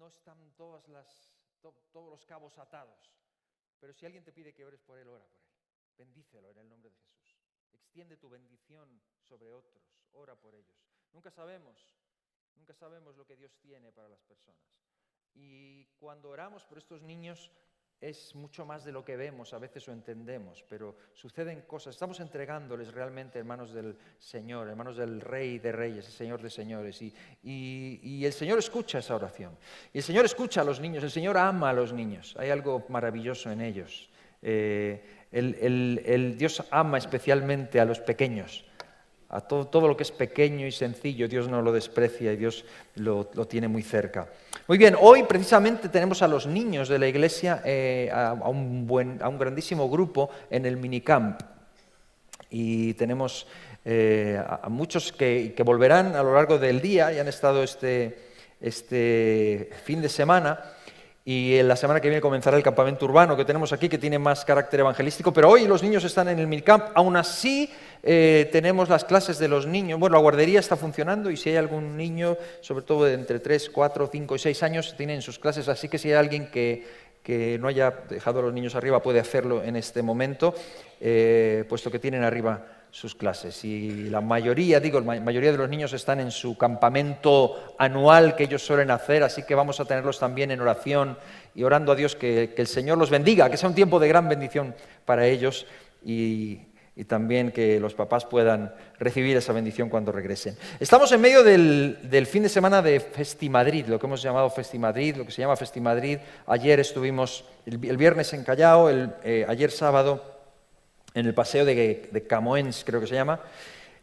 no están todos los cabos atados. Pero si alguien te pide que ores por él, ora por él. Bendícelo en el nombre de Jesús. Extiende tu bendición sobre otros. Ora por ellos. Nunca sabemos lo que Dios tiene para las personas. Y cuando oramos por estos niños, es mucho más de lo que vemos a veces o entendemos, pero suceden cosas. Estamos entregándoles realmente en manos del Señor, en manos del Rey de Reyes, el Señor de Señores. Y el Señor escucha esa oración. Y el Señor escucha a los niños, el Señor ama a los niños. Hay algo maravilloso en ellos. Dios ama especialmente a los pequeños. A todo lo que es pequeño y sencillo, Dios no lo desprecia y Dios lo tiene muy cerca. Muy bien, hoy precisamente tenemos a los niños de la iglesia, a un grandísimo grupo en el minicamp. Y tenemos a muchos que volverán a lo largo del día y han estado este fin de semana. Y en la semana que viene comenzará el campamento urbano que tenemos aquí, que tiene más carácter evangelístico. Pero hoy los niños están en el minicamp. Aún así, tenemos las clases de los niños. Bueno, la guardería está funcionando y si hay algún niño, sobre todo de entre 3, 4, 5 y 6 años, tienen sus clases. Así que si hay alguien que no haya dejado a los niños arriba, puede hacerlo en este momento, puesto que tienen arriba sus clases. Y la mayoría de los niños están en su campamento anual que ellos suelen hacer, así que vamos a tenerlos también en oración y orando a Dios que el Señor los bendiga, que sea un tiempo de gran bendición para ellos y también que los papás puedan recibir esa bendición cuando regresen. Estamos en medio del fin de semana de Festimadrid, lo que hemos llamado Festimadrid, lo que se llama Festimadrid. Ayer estuvimos, el viernes en Callao, ayer sábado en el paseo de Camoens, creo que se llama,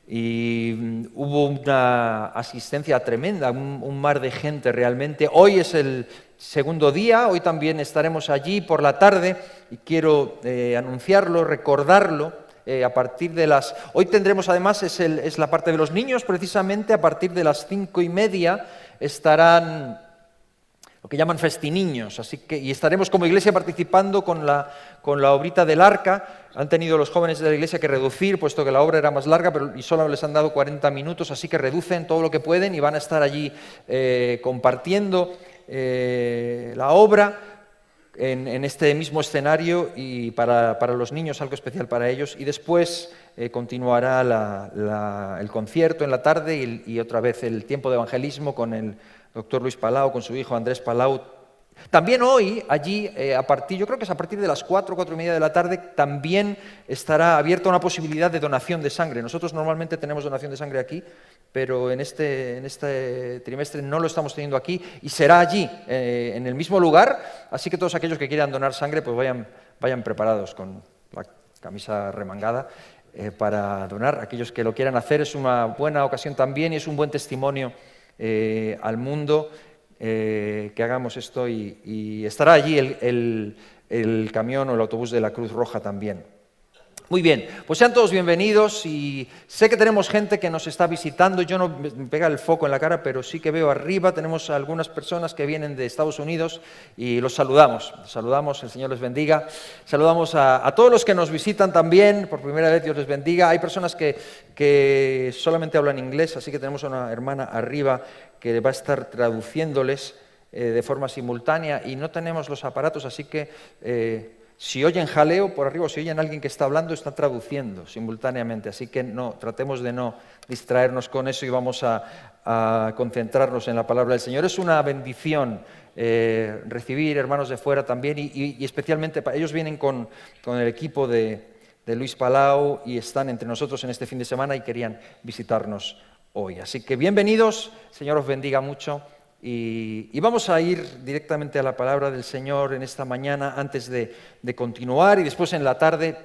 y hubo una asistencia tremenda, un mar de gente realmente. Hoy es el segundo día, hoy también estaremos allí por la tarde y quiero anunciarlo, recordarlo. A partir de hoy tendremos además, es la parte de los niños, precisamente a partir de las 5:30 estarán lo que llaman festiniños, y estaremos como iglesia participando con la obrita del arca. Han tenido los jóvenes de la iglesia que reducir, puesto que la obra era más larga, y solo les han dado 40 minutos, así que reducen todo lo que pueden y van a estar allí compartiendo la obra en este mismo escenario, y para los niños algo especial para ellos. Y después continuará el concierto en la tarde y otra vez el tiempo de evangelismo con el doctor Luis Palau, con su hijo Andrés Palau. También hoy, allí, yo creo que es a partir de las 4:30 de la tarde, también estará abierta una posibilidad de donación de sangre. Nosotros normalmente tenemos donación de sangre aquí, pero en este trimestre no lo estamos teniendo aquí, y será allí, en el mismo lugar, así que todos aquellos que quieran donar sangre, pues vayan preparados con la camisa remangada para donar. Aquellos que lo quieran hacer, es una buena ocasión también y es un buen testimonio al mundo que hagamos esto, y estará allí el camión o el autobús de la Cruz Roja también. Muy bien, pues sean todos bienvenidos, y sé que tenemos gente que nos está visitando. Yo no me pega el foco en la cara, pero sí que veo arriba, tenemos algunas personas que vienen de Estados Unidos y los saludamos, el Señor les bendiga. Saludamos a todos los que nos visitan también, por primera vez, Dios les bendiga. Hay personas que solamente hablan inglés, así que tenemos una hermana arriba que va a estar traduciéndoles de forma simultánea, y no tenemos los aparatos, así que si oyen jaleo por arriba, o si oyen a alguien que está hablando, está traduciendo simultáneamente. Así que tratemos de no distraernos con eso y vamos a concentrarnos en la palabra del Señor. Es una bendición recibir hermanos de fuera también, y especialmente ellos vienen con el equipo de Luis Palau y están entre nosotros en este fin de semana y querían visitarnos hoy. Así que bienvenidos, el Señor os bendiga mucho. Y vamos a ir directamente a la palabra del Señor en esta mañana antes de continuar, y después en la tarde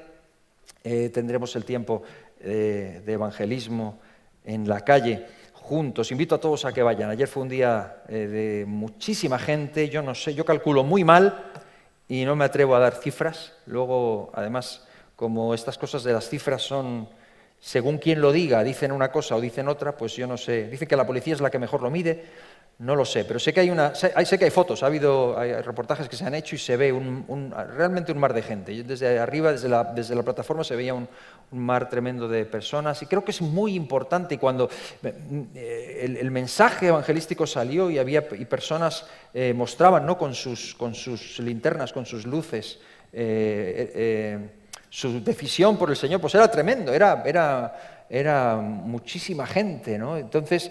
tendremos el tiempo de evangelismo en la calle juntos. Invito a todos a que vayan. Ayer fue un día de muchísima gente. Yo no sé, yo calculo muy mal y no me atrevo a dar cifras. Luego, además, como estas cosas de las cifras son según quien lo diga, dicen una cosa o dicen otra, pues yo no sé. Dicen que la policía es la que mejor lo mide. No lo sé, pero sé que hay fotos, hay reportajes que se han hecho y se ve realmente un mar de gente. Desde arriba, desde la plataforma, se veía un mar tremendo de personas y creo que es muy importante. Y cuando el mensaje evangelístico salió y personas mostraban, ¿no?, con sus linternas, con sus luces, su decisión por el Señor, pues era tremendo, era muchísima gente, ¿no? Entonces,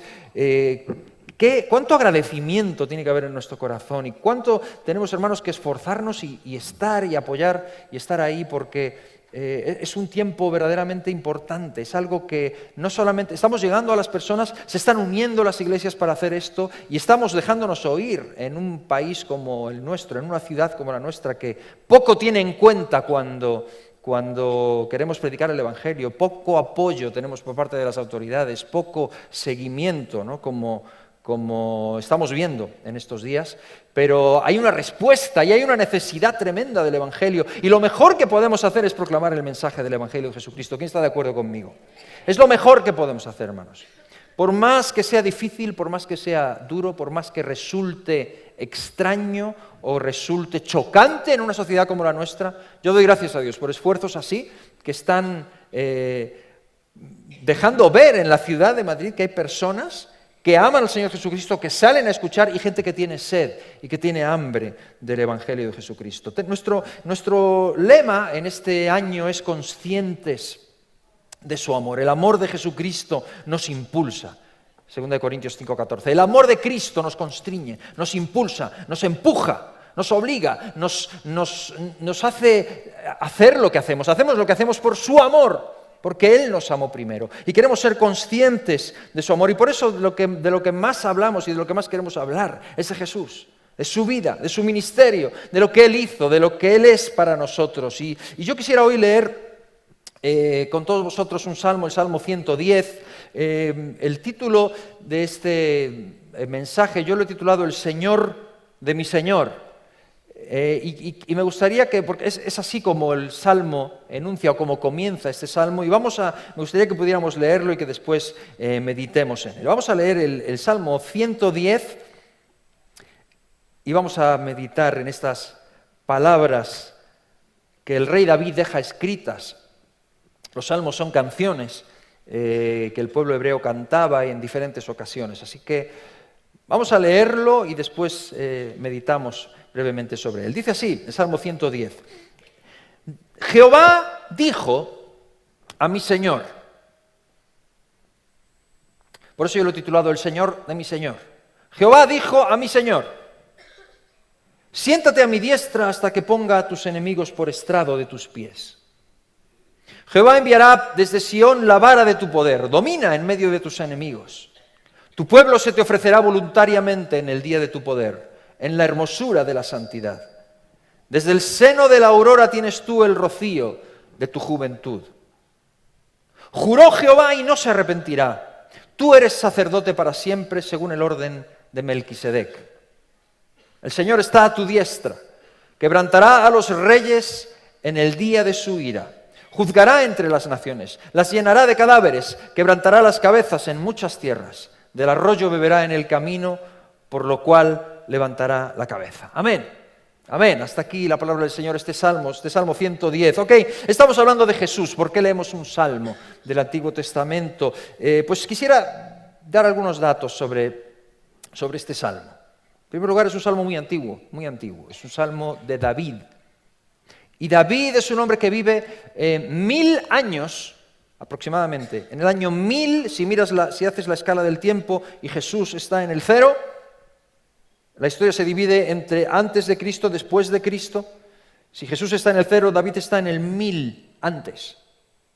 ¿cuánto agradecimiento tiene que haber en nuestro corazón? Y cuánto tenemos, hermanos, que esforzarnos y estar y apoyar y estar ahí, porque es un tiempo verdaderamente importante. Es algo que no solamente estamos llegando a las personas, se están uniendo las iglesias para hacer esto y estamos dejándonos oír en un país como el nuestro, en una ciudad como la nuestra, que poco tiene en cuenta cuando queremos predicar el Evangelio, poco apoyo tenemos por parte de las autoridades, poco seguimiento, ¿no?, como estamos viendo en estos días, pero hay una respuesta y hay una necesidad tremenda del Evangelio, y lo mejor que podemos hacer es proclamar el mensaje del Evangelio de Jesucristo. ¿Quién está de acuerdo conmigo? Es lo mejor que podemos hacer, hermanos. Por más que sea difícil, por más que sea duro, por más que resulte extraño o resulte chocante en una sociedad como la nuestra, yo doy gracias a Dios por esfuerzos así que están dejando ver en la ciudad de Madrid que hay personas que aman al Señor Jesucristo, que salen a escuchar, y gente que tiene sed y que tiene hambre del Evangelio de Jesucristo. Nuestro lema en este año es conscientes de su amor. El amor de Jesucristo nos impulsa. 2 Corintios 5:14. El amor de Cristo nos constriñe, nos impulsa, nos empuja, nos obliga, nos hace hacer lo que hacemos. Hacemos lo que hacemos por su amor, porque Él nos amó primero. Y queremos ser conscientes de su amor. Y por eso de lo que más hablamos y de lo que más queremos hablar es de Jesús, de su vida, de su ministerio, de lo que Él hizo, de lo que Él es para nosotros. Y yo quisiera hoy leer con todos vosotros un salmo, el Salmo 110. El título de este mensaje yo lo he titulado El Señor de mi Señor. Y me gustaría porque es así como el Salmo enuncia o como comienza este Salmo, y me gustaría que pudiéramos leerlo y que después meditemos en él. Vamos a leer el Salmo 110 y vamos a meditar en estas palabras que el rey David deja escritas. Los salmos son canciones que el pueblo hebreo cantaba en diferentes ocasiones, así que vamos a leerlo y después meditamos brevemente sobre él. Dice así, el Salmo 110. Jehová dijo a mi Señor. Por eso yo lo he titulado El Señor de mi Señor. Jehová dijo a mi Señor: siéntate a mi diestra hasta que ponga a tus enemigos por estrado de tus pies. Jehová enviará desde Sión la vara de tu poder, domina en medio de tus enemigos. Tu pueblo se te ofrecerá voluntariamente en el día de tu poder, en la hermosura de la santidad. Desde el seno de la aurora tienes tú el rocío de tu juventud. Juró Jehová y no se arrepentirá. Tú eres sacerdote para siempre según el orden de Melquisedec. El Señor está a tu diestra, quebrantará a los reyes en el día de su ira. Juzgará entre las naciones, las llenará de cadáveres, quebrantará las cabezas en muchas tierras. Del arroyo beberá en el camino, por lo cual levantará la cabeza. Amén. Amén. Hasta aquí la palabra del Señor, este Salmo 110. Ok, estamos hablando de Jesús. ¿Por qué leemos un salmo del Antiguo Testamento? Pues quisiera dar algunos datos sobre este salmo. En primer lugar, es un salmo muy antiguo, muy antiguo. Es un salmo de David. Y David es un hombre que vive 1000 años aproximadamente. En el año 1000, si haces la escala del tiempo y Jesús está en el 0, la historia se divide entre antes de Cristo, después de Cristo. Si Jesús está en el 0, David está en el 1000 antes.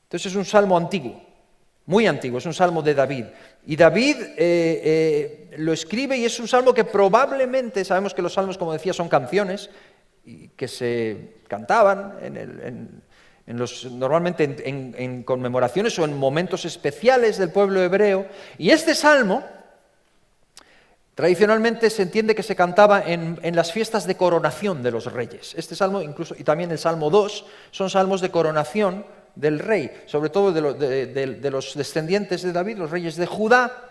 Entonces es un salmo antiguo, muy antiguo, es un salmo de David. Y David lo escribe y es un salmo que probablemente, sabemos que los salmos, como decía, son canciones que se cantaban normalmente en conmemoraciones o en momentos especiales del pueblo hebreo. Y este salmo, tradicionalmente se entiende que se cantaba en las fiestas de coronación de los reyes. Este salmo, incluso, y también el Salmo 2, son salmos de coronación del rey, sobre todo de los descendientes de David, los reyes de Judá.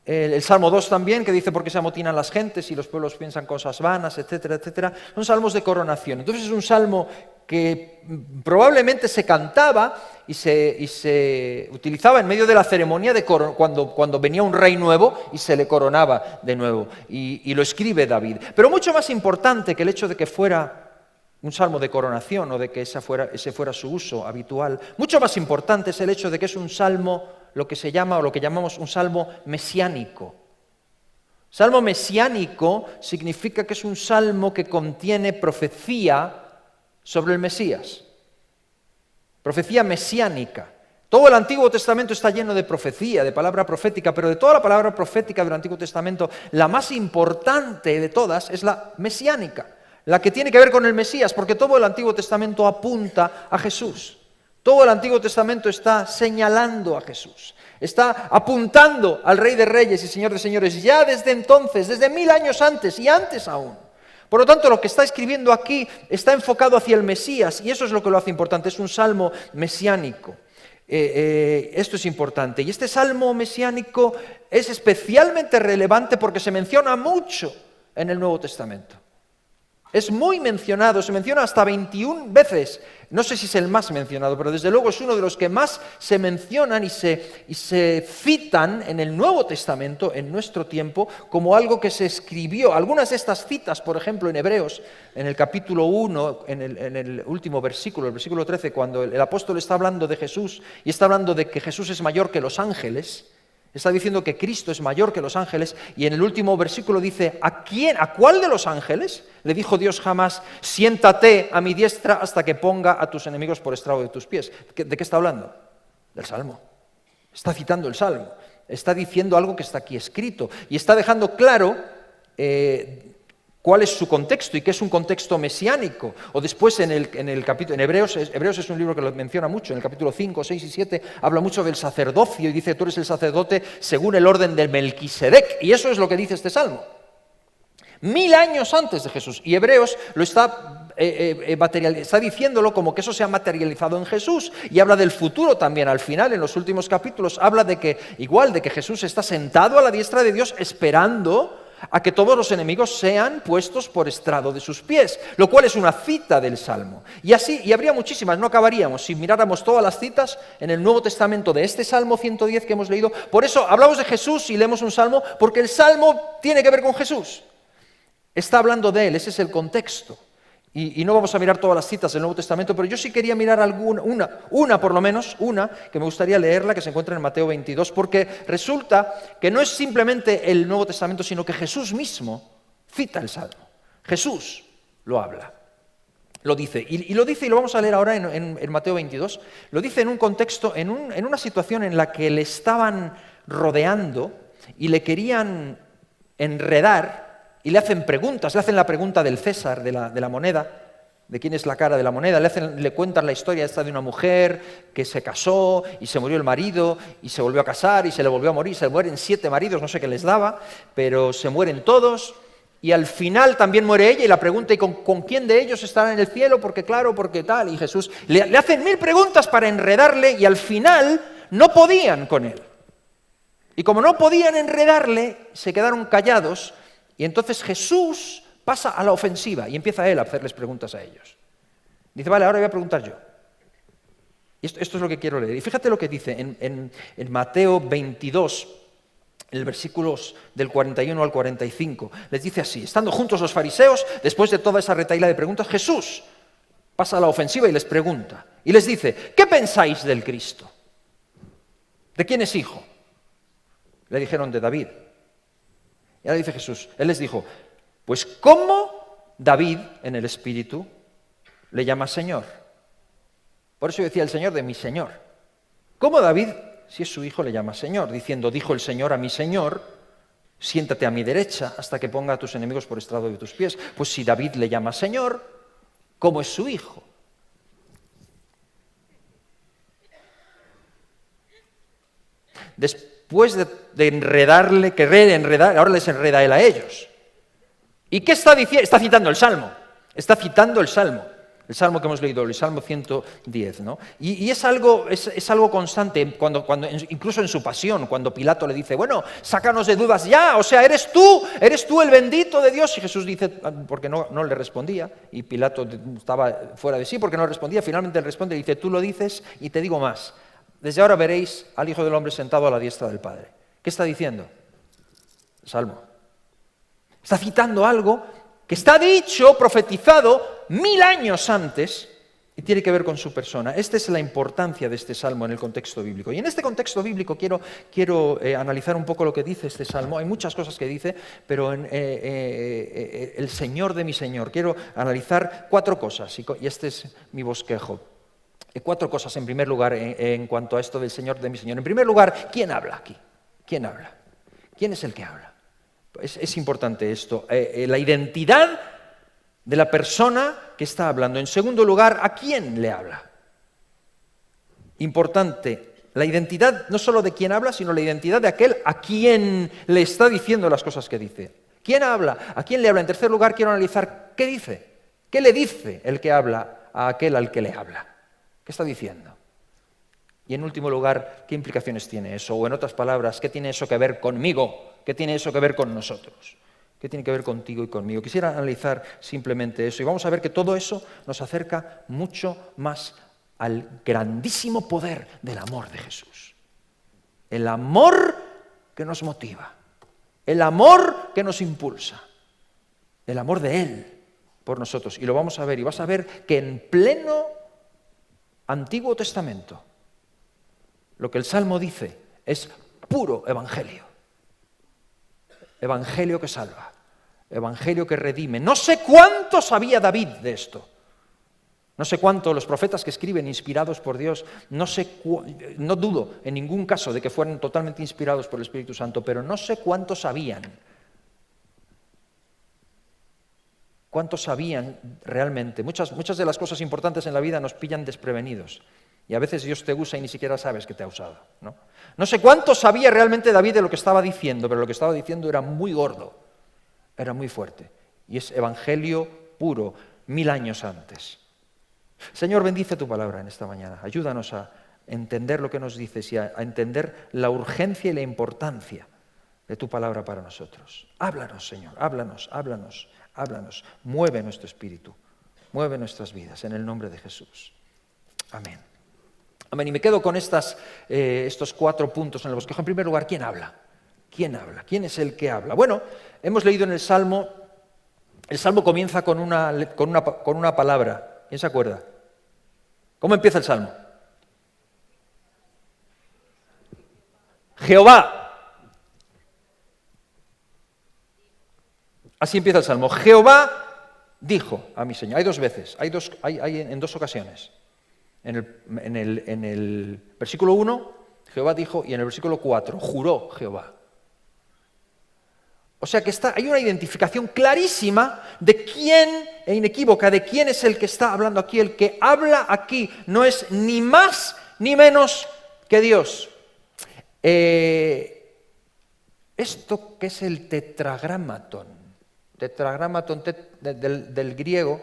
El Salmo 2 también, que dice por qué se amotinan las gentes y los pueblos piensan cosas vanas, etcétera, etcétera. Son salmos de coronación. Entonces es un salmo que probablemente se cantaba y se utilizaba en medio de la ceremonia de cuando venía un rey nuevo y se le coronaba de nuevo. Y lo escribe David. Pero mucho más importante que el hecho de que fuera un salmo de coronación o de que ese fuera su uso habitual, mucho más importante es el hecho de que es un salmo, lo que se llama o lo que llamamos un salmo mesiánico. Salmo mesiánico significa que es un salmo que contiene profecía sobre el Mesías. Profecía mesiánica. Todo el Antiguo Testamento está lleno de profecía, de palabra profética, pero de toda la palabra profética del Antiguo Testamento, la más importante de todas es la mesiánica, la que tiene que ver con el Mesías, porque todo el Antiguo Testamento apunta a Jesús. Todo el Antiguo Testamento está señalando a Jesús, está apuntando al Rey de Reyes y Señor de Señores, ya desde entonces, desde 1000 años antes y antes aún. Por lo tanto, lo que está escribiendo aquí está enfocado hacia el Mesías, y eso es lo que lo hace importante, es un salmo mesiánico. Esto es importante. Y este salmo mesiánico es especialmente relevante porque se menciona mucho en el Nuevo Testamento. Es muy mencionado, se menciona hasta 21 veces. No sé si es el más mencionado, pero desde luego es uno de los que más se mencionan y se citan en el Nuevo Testamento, en nuestro tiempo, como algo que se escribió. Algunas de estas citas, por ejemplo, en Hebreos, en el capítulo 1, en el último versículo, el versículo 13, cuando el apóstol está hablando de Jesús y está hablando de que Jesús es mayor que los ángeles, está diciendo que Cristo es mayor que los ángeles, y en el último versículo dice, ¿a cuál de los ángeles le dijo Dios jamás, siéntate a mi diestra hasta que ponga a tus enemigos por estrado de tus pies? ¿De qué está hablando? Del Salmo. Está citando el Salmo. Está diciendo algo que está aquí escrito. Y está dejando claro cuál es su contexto y qué es un contexto mesiánico. O después en el capítulo, en Hebreos es un libro que lo menciona mucho, en el capítulo 5, 6 y 7 habla mucho del sacerdocio y dice, tú eres el sacerdote según el orden de Melquisedec. Y eso es lo que dice este salmo. 1000 años antes de Jesús. Y Hebreos lo está diciéndolo como que eso se ha materializado en Jesús, y habla del futuro también. Al final, en los últimos capítulos, habla de que Jesús está sentado a la diestra de Dios esperando a que todos los enemigos sean puestos por estrado de sus pies, lo cual es una cita del Salmo. Y así, y habría muchísimas, no acabaríamos si miráramos todas las citas en el Nuevo Testamento de este Salmo 110 que hemos leído. Por eso hablamos de Jesús y leemos un Salmo, porque el Salmo tiene que ver con Jesús. Está hablando de Él, ese es el contexto. Y no vamos a mirar todas las citas del Nuevo Testamento, pero yo sí quería mirar una por lo menos, que me gustaría leerla, que se encuentra en Mateo 22, porque resulta que no es simplemente el Nuevo Testamento, sino que Jesús mismo cita el Salmo. Jesús lo habla, lo dice. Y lo dice, y lo vamos a leer ahora en Mateo 22, lo dice en un contexto, en una situación en la que le estaban rodeando y le querían enredar, y le hacen preguntas, le hacen la pregunta del César, de la moneda, de quién es la cara de la moneda, le cuentan la historia esta de una mujer que se casó y se murió el marido y se volvió a casar y se le volvió a morir, se mueren 7 maridos, no sé qué les daba, pero se mueren todos y al final también muere ella y la pregunta, ¿y con quién de ellos estará en el cielo? Porque claro, porque tal, y Jesús, le hacen 1000 preguntas para enredarle y al final no podían con él. Y como no podían enredarle, se quedaron callados. Y entonces Jesús pasa a la ofensiva y empieza él a hacerles preguntas a ellos. Dice, vale, ahora voy a preguntar yo. Y esto es lo que quiero leer. Y fíjate lo que dice en Mateo 22, en los versículos del 41 al 45. Les dice así, estando juntos los fariseos, después de toda esa retahíla de preguntas, Jesús pasa a la ofensiva y les pregunta. Y les dice, ¿qué pensáis del Cristo? ¿De quién es hijo? Le dijeron, de David. Y ahora dice Jesús, Él les dijo, pues ¿cómo David en el Espíritu le llama Señor? Por eso decía el Señor de mi Señor. ¿Cómo David, si es su hijo, le llama Señor? Diciendo, dijo el Señor a mi Señor, siéntate a mi derecha hasta que ponga a tus enemigos por estrado de tus pies. Pues si David le llama Señor, ¿cómo es su hijo? Después de enredarle, querer enredar, ahora les enreda él a ellos. ¿Y qué está diciendo? Está citando el Salmo. Está citando el Salmo El salmo que hemos leído, el Salmo 110, ¿no? Y es algo constante, incluso en su pasión, cuando Pilato le dice, bueno, sácanos de dudas ya, o sea, eres tú el bendito de Dios. Y Jesús dice, porque no le respondía, y Pilato estaba fuera de sí porque no respondía, finalmente él responde y dice, tú lo dices y te digo más, desde ahora veréis al Hijo del Hombre sentado a la diestra del Padre. ¿Qué está diciendo? El Salmo. Está citando algo que está dicho, profetizado 1000 años antes y tiene que ver con su persona. Esta es la importancia de este salmo en el contexto bíblico. Y en este contexto bíblico quiero analizar un poco lo que dice este salmo. Hay muchas cosas que dice, pero el Señor de mi Señor. Quiero analizar 4 cosas y este es mi bosquejo. 4 cosas en primer lugar en cuanto a esto del Señor de mi Señor. En primer lugar, ¿quién habla aquí? ¿Quién habla? ¿Quién es el que habla? Es importante esto, la identidad de la persona que está hablando. En segundo lugar, ¿a quién le habla? Importante, la identidad no solo de quién habla, sino la identidad de aquel a quien le está diciendo las cosas que dice. ¿Quién habla? ¿A quién le habla? En tercer lugar, quiero analizar qué dice. ¿Qué le dice el que habla a aquel al que le habla? ¿Qué está diciendo? Y en último lugar, ¿qué implicaciones tiene eso? O en otras palabras, ¿qué tiene eso que ver conmigo? ¿Qué tiene eso que ver con nosotros? ¿Qué tiene que ver contigo y conmigo? Quisiera analizar simplemente eso y vamos a ver que todo eso nos acerca mucho más al grandísimo poder del amor de Jesús. El amor que nos motiva, el amor que nos impulsa, el amor de Él por nosotros. Y lo vamos a ver, y vas a ver que en pleno Antiguo Testamento, lo que el Salmo dice es puro evangelio. Evangelio que salva, evangelio que redime. No sé cuánto sabía David de esto. No sé cuánto los profetas que escriben inspirados por Dios, no dudo en ningún caso de que fueran totalmente inspirados por el Espíritu Santo, pero no sé cuánto sabían. ¿Cuánto sabían realmente? Muchas de las cosas importantes en la vida nos pillan desprevenidos. Y a veces Dios te usa y ni siquiera sabes que te ha usado, ¿no? No sé cuánto sabía realmente David de lo que estaba diciendo, pero lo que estaba diciendo era muy gordo, era muy fuerte. Y es evangelio puro, 1000 años antes. Señor, bendice tu palabra en esta mañana. Ayúdanos a entender lo que nos dices y a entender la urgencia y la importancia de tu palabra para nosotros. Háblanos, Señor, háblanos. Mueve nuestro espíritu, mueve nuestras vidas en el nombre de Jesús. Amén. Amén. Y me quedo con estos 4 puntos en el bosquejo. En primer lugar, ¿quién habla? ¿Quién habla? ¿Quién es el que habla? Bueno, hemos leído en el Salmo comienza con una palabra. ¿Quién se acuerda? ¿Cómo empieza el Salmo? Jehová. Así empieza el Salmo. Jehová dijo a mi Señor. Hay 2 veces, hay en 2 ocasiones. En el versículo 1, Jehová dijo, y en el versículo 4, juró Jehová. O sea que hay una identificación clarísima de quién, e inequívoca, de quién es el que está hablando aquí. El que habla aquí no es ni más ni menos que Dios. Esto que es el tetragramaton del griego,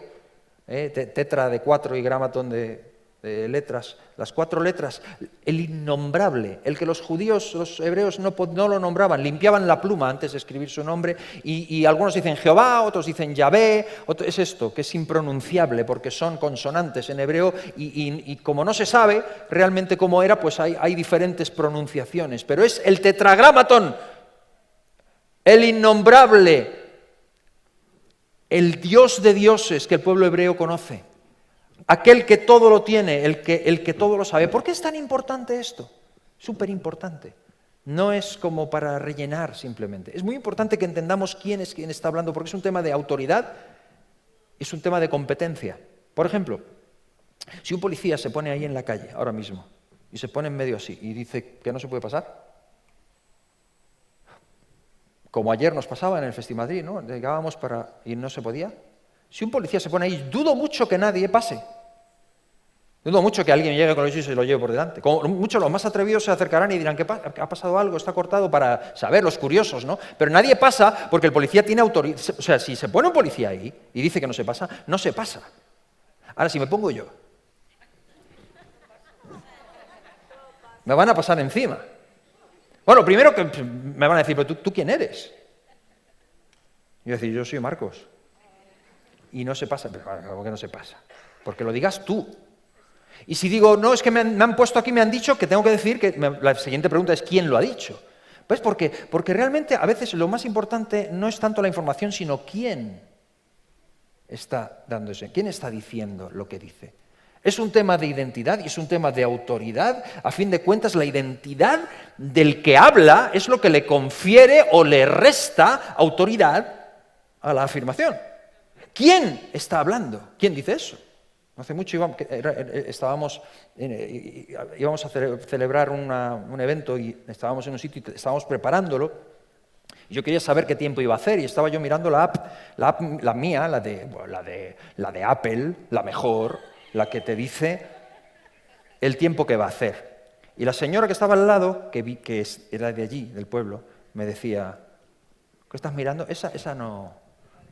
tetra de 4 y gramaton de letras, las 4 letras, el innombrable, el que los judíos, los hebreos no lo nombraban, limpiaban la pluma antes de escribir su nombre y algunos dicen Jehová, otros dicen Yahvé, es esto, que es impronunciable porque son consonantes en hebreo y como no se sabe realmente cómo era, pues hay diferentes pronunciaciones, pero es el tetragramaton, el innombrable, el Dios de dioses que el pueblo hebreo conoce. Aquel que todo lo tiene, el que todo lo sabe. ¿Por qué es tan importante esto? Súper importante. No es como para rellenar simplemente. Es muy importante que entendamos quién es quien está hablando, porque es un tema de autoridad, es un tema de competencia. Por ejemplo, si un policía se pone ahí en la calle, ahora mismo, y se pone en medio así, y dice que no se puede pasar, como ayer nos pasaba en el Festimadrid, ¿no? Llegábamos y no se podía. Si un policía se pone ahí, dudo mucho que nadie pase. Dudo mucho que alguien llegue con eso y se lo lleve por delante. Como muchos los más atrevidos se acercarán y dirán que ha pasado algo, está cortado, para saber, los curiosos, ¿no? Pero nadie pasa porque el policía tiene autoridad. O sea, si se pone un policía ahí y dice que no se pasa, no se pasa. Ahora, si me pongo yo, me van a pasar encima. Bueno, primero que me van a decir, pero ¿tú quién eres? Y yo decir, yo soy Marcos. Y no se pasa, pero ¿cómo que no se pasa? Porque lo digas tú. Y si digo, no, es que me han puesto aquí, me han dicho que tengo que decir que la siguiente pregunta es ¿quién lo ha dicho? Pues porque realmente a veces lo más importante no es tanto la información, sino quién está dándose, quién está diciendo lo que dice. Es un tema de identidad y es un tema de autoridad. A fin de cuentas, la identidad del que habla es lo que le confiere o le resta autoridad a la afirmación. ¿Quién está hablando? ¿Quién dice eso? Hace mucho íbamos a celebrar un evento y estábamos en un sitio y estábamos preparándolo. Y yo quería saber qué tiempo iba a hacer y estaba yo mirando la app mía, la de Apple, la mejor, la que te dice el tiempo que va a hacer. Y la señora que estaba al lado, que vi que era de allí, del pueblo, me decía, ¿qué estás mirando? Esa no.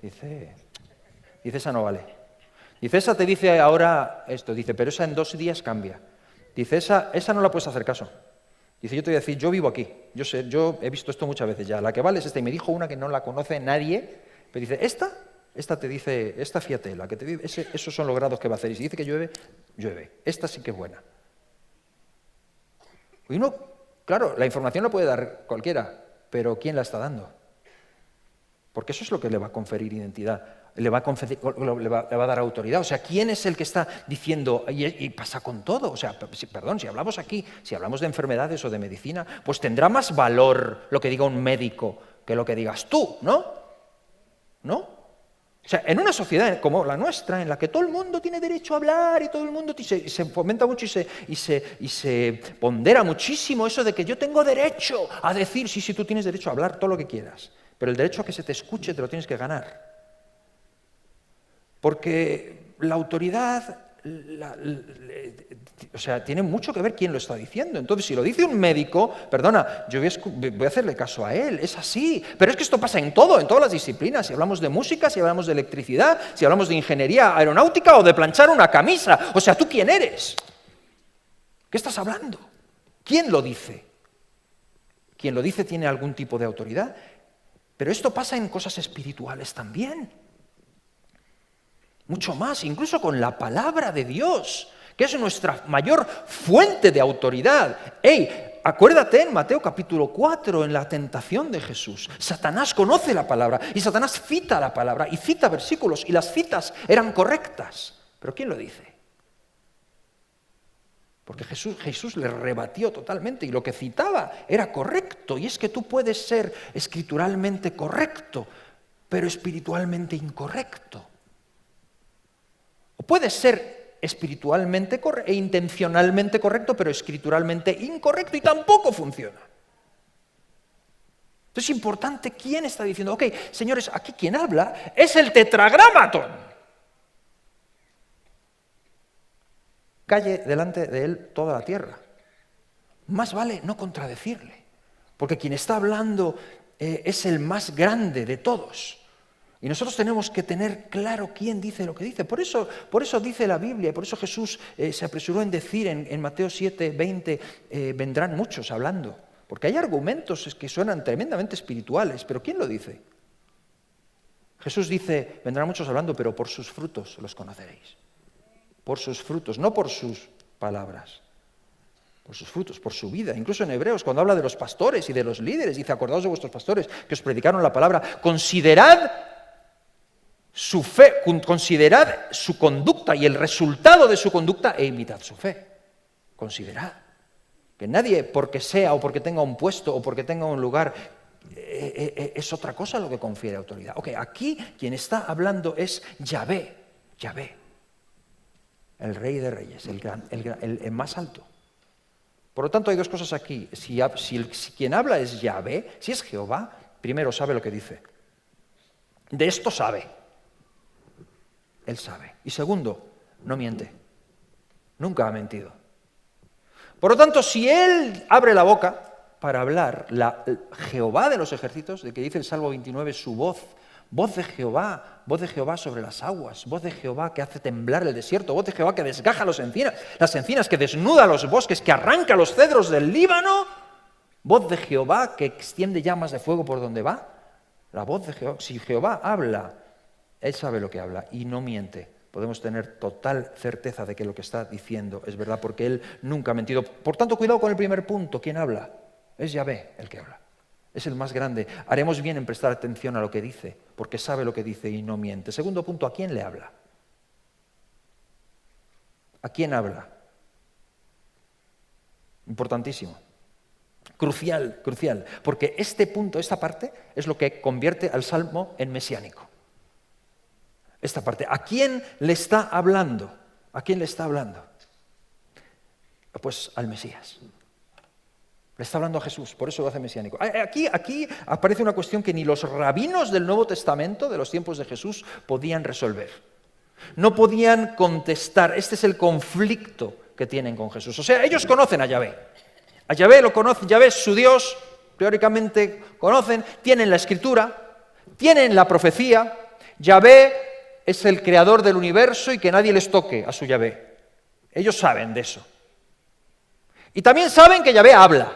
Dice, esa no vale. Dice, esa te dice ahora esto. Dice, pero esa en 2 días cambia. Dice, esa no la puedes hacer caso. Dice, yo te voy a decir, yo vivo aquí. Yo he visto esto muchas veces ya. La que vale es esta. Y me dijo una que no la conoce nadie. Pero dice, esta te dice, esta fíjate, la que te dice, esos son los grados que va a hacer. Y si dice que llueve, llueve. Esta sí que es buena. Y uno, claro, la información la puede dar cualquiera, pero ¿quién la está dando? Porque eso es lo que le va a conferir identidad, le va a dar autoridad. O sea, ¿quién es el que está diciendo, y pasa con todo? O sea, perdón, si hablamos aquí, si hablamos de enfermedades o de medicina, pues tendrá más valor lo que diga un médico que lo que digas tú, ¿no? ¿No? O sea, en una sociedad como la nuestra, en la que todo el mundo tiene derecho a hablar y todo el mundo se fomenta mucho y se pondera muchísimo eso de que yo tengo derecho a decir, sí, tú tienes derecho a hablar todo lo que quieras. Pero el derecho a que se te escuche te lo tienes que ganar. Porque la autoridad, tiene mucho que ver quién lo está diciendo. Entonces, si lo dice un médico, perdona, yo voy a hacerle caso a él, es así. Pero es que esto pasa en todo, en todas las disciplinas. Si hablamos de música, si hablamos de electricidad, si hablamos de ingeniería aeronáutica o de planchar una camisa. O sea, ¿tú quién eres? ¿Qué estás hablando? ¿Quién lo dice? Quien lo dice tiene algún tipo de autoridad. Pero esto pasa en cosas espirituales también. Mucho más, incluso con la palabra de Dios, que es nuestra mayor fuente de autoridad. Acuérdate en Mateo capítulo 4, en la tentación de Jesús. Satanás conoce la palabra y Satanás cita la palabra y cita versículos y las citas eran correctas. ¿Pero quién lo dice? Porque Jesús le rebatió totalmente y lo que citaba era correcto. Y es que tú puedes ser escrituralmente correcto, pero espiritualmente incorrecto. O puedes ser espiritualmente e intencionalmente correcto, pero escrituralmente incorrecto y tampoco funciona. Entonces es importante quién está diciendo, ok, señores, aquí quien habla es el tetragramatón. Calle delante de él toda la tierra. Más vale no contradecirle, porque quien está hablando es el más grande de todos. Y nosotros tenemos que tener claro quién dice lo que dice. Por eso dice la Biblia, y por eso Jesús se apresuró en decir en Mateo 7, 20, vendrán muchos hablando. Porque hay argumentos que suenan tremendamente espirituales, pero ¿quién lo dice? Jesús dice, vendrán muchos hablando, pero por sus frutos los conoceréis. Por sus frutos, no por sus palabras. Por sus frutos, por su vida. Incluso en Hebreos, cuando habla de los pastores y de los líderes, dice, acordaos de vuestros pastores que os predicaron la palabra, considerad su fe, considerad su conducta y el resultado de su conducta e imitad su fe. Considerad. Que nadie, porque sea o porque tenga un puesto o porque tenga un lugar, es otra cosa lo que confiere autoridad. Ok, aquí quien está hablando es Yahvé, el Rey de Reyes, el más alto. Por lo tanto, hay dos cosas aquí. Si quien habla es Yahvé, si es Jehová, primero sabe lo que dice. De esto sabe. Él sabe. Y segundo, no miente. Nunca ha mentido. Por lo tanto, si él abre la boca para hablar, Jehová de los ejércitos, de que dice el Salmo 29, su voz voz de Jehová sobre las aguas, voz de Jehová que hace temblar el desierto, voz de Jehová que desgaja las encinas, que desnuda los bosques, que arranca los cedros del Líbano, voz de Jehová que extiende llamas de fuego por donde va. La voz de Jehová, si Jehová habla, Él sabe lo que habla y no miente. Podemos tener total certeza de que lo que está diciendo es verdad porque Él nunca ha mentido. Por tanto, cuidado con el primer punto. ¿Quién habla? Es Yahvé el que habla. Es el más grande. Haremos bien en prestar atención a lo que dice, porque sabe lo que dice y no miente. Segundo punto, ¿a quién le habla? ¿A quién habla? Importantísimo. Crucial, porque este punto, esta parte, es lo que convierte al Salmo en mesiánico. Esta parte, ¿a quién le está hablando? ¿A quién le está hablando? Pues al Mesías. Le está hablando a Jesús, por eso lo hace mesiánico. Aquí aparece una cuestión que ni los rabinos del Nuevo Testamento, de los tiempos de Jesús, podían resolver. No podían contestar. Este es el conflicto que tienen con Jesús. O sea, ellos conocen a Yahvé. A Yahvé lo conocen, Yahvé es su Dios, teóricamente conocen, tienen la Escritura, tienen la profecía. Yahvé es el creador del universo y que nadie les toque a su Yahvé. Ellos saben de eso. Y también saben que Yahvé habla.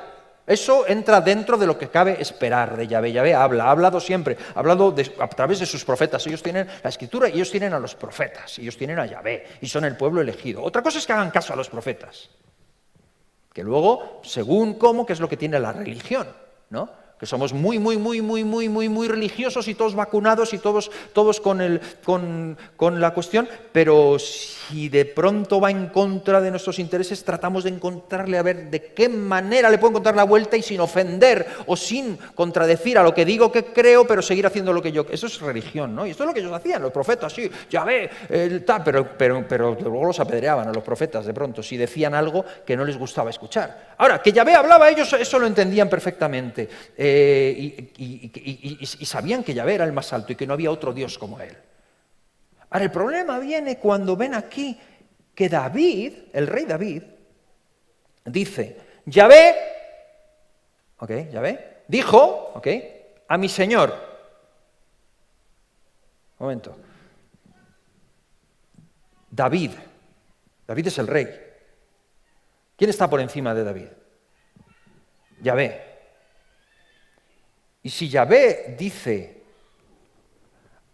Eso entra dentro de lo que cabe esperar de Yahvé. Yahvé habla, ha hablado siempre, ha hablado a través de sus profetas. Ellos tienen la Escritura y ellos tienen a los profetas, ellos tienen a Yahvé y son el pueblo elegido. Otra cosa es que hagan caso a los profetas, que luego, según cómo, que es lo que tiene la religión, ¿no? Que somos muy religiosos y todos vacunados y todos con la cuestión, pero si de pronto va en contra de nuestros intereses, tratamos de encontrarle a ver de qué manera le puedo encontrar la vuelta y sin ofender o sin contradecir a lo que digo que creo, pero seguir haciendo lo que yo... Eso es religión, ¿no? Y esto es lo que ellos hacían, los profetas, sí, Yahvé, pero luego los apedreaban a los profetas de pronto, si decían algo que no les gustaba escuchar. Ahora, que Yahvé hablaba, ellos eso lo entendían perfectamente. Y sabían que Yahvé era el más alto y que no había otro Dios como Él. Ahora, el problema viene cuando ven aquí que David, el rey David, dice, Yahvé, dijo, a mi Señor. Un momento. David es el rey. ¿Quién está por encima de David? Yahvé. Y si Yahvé dice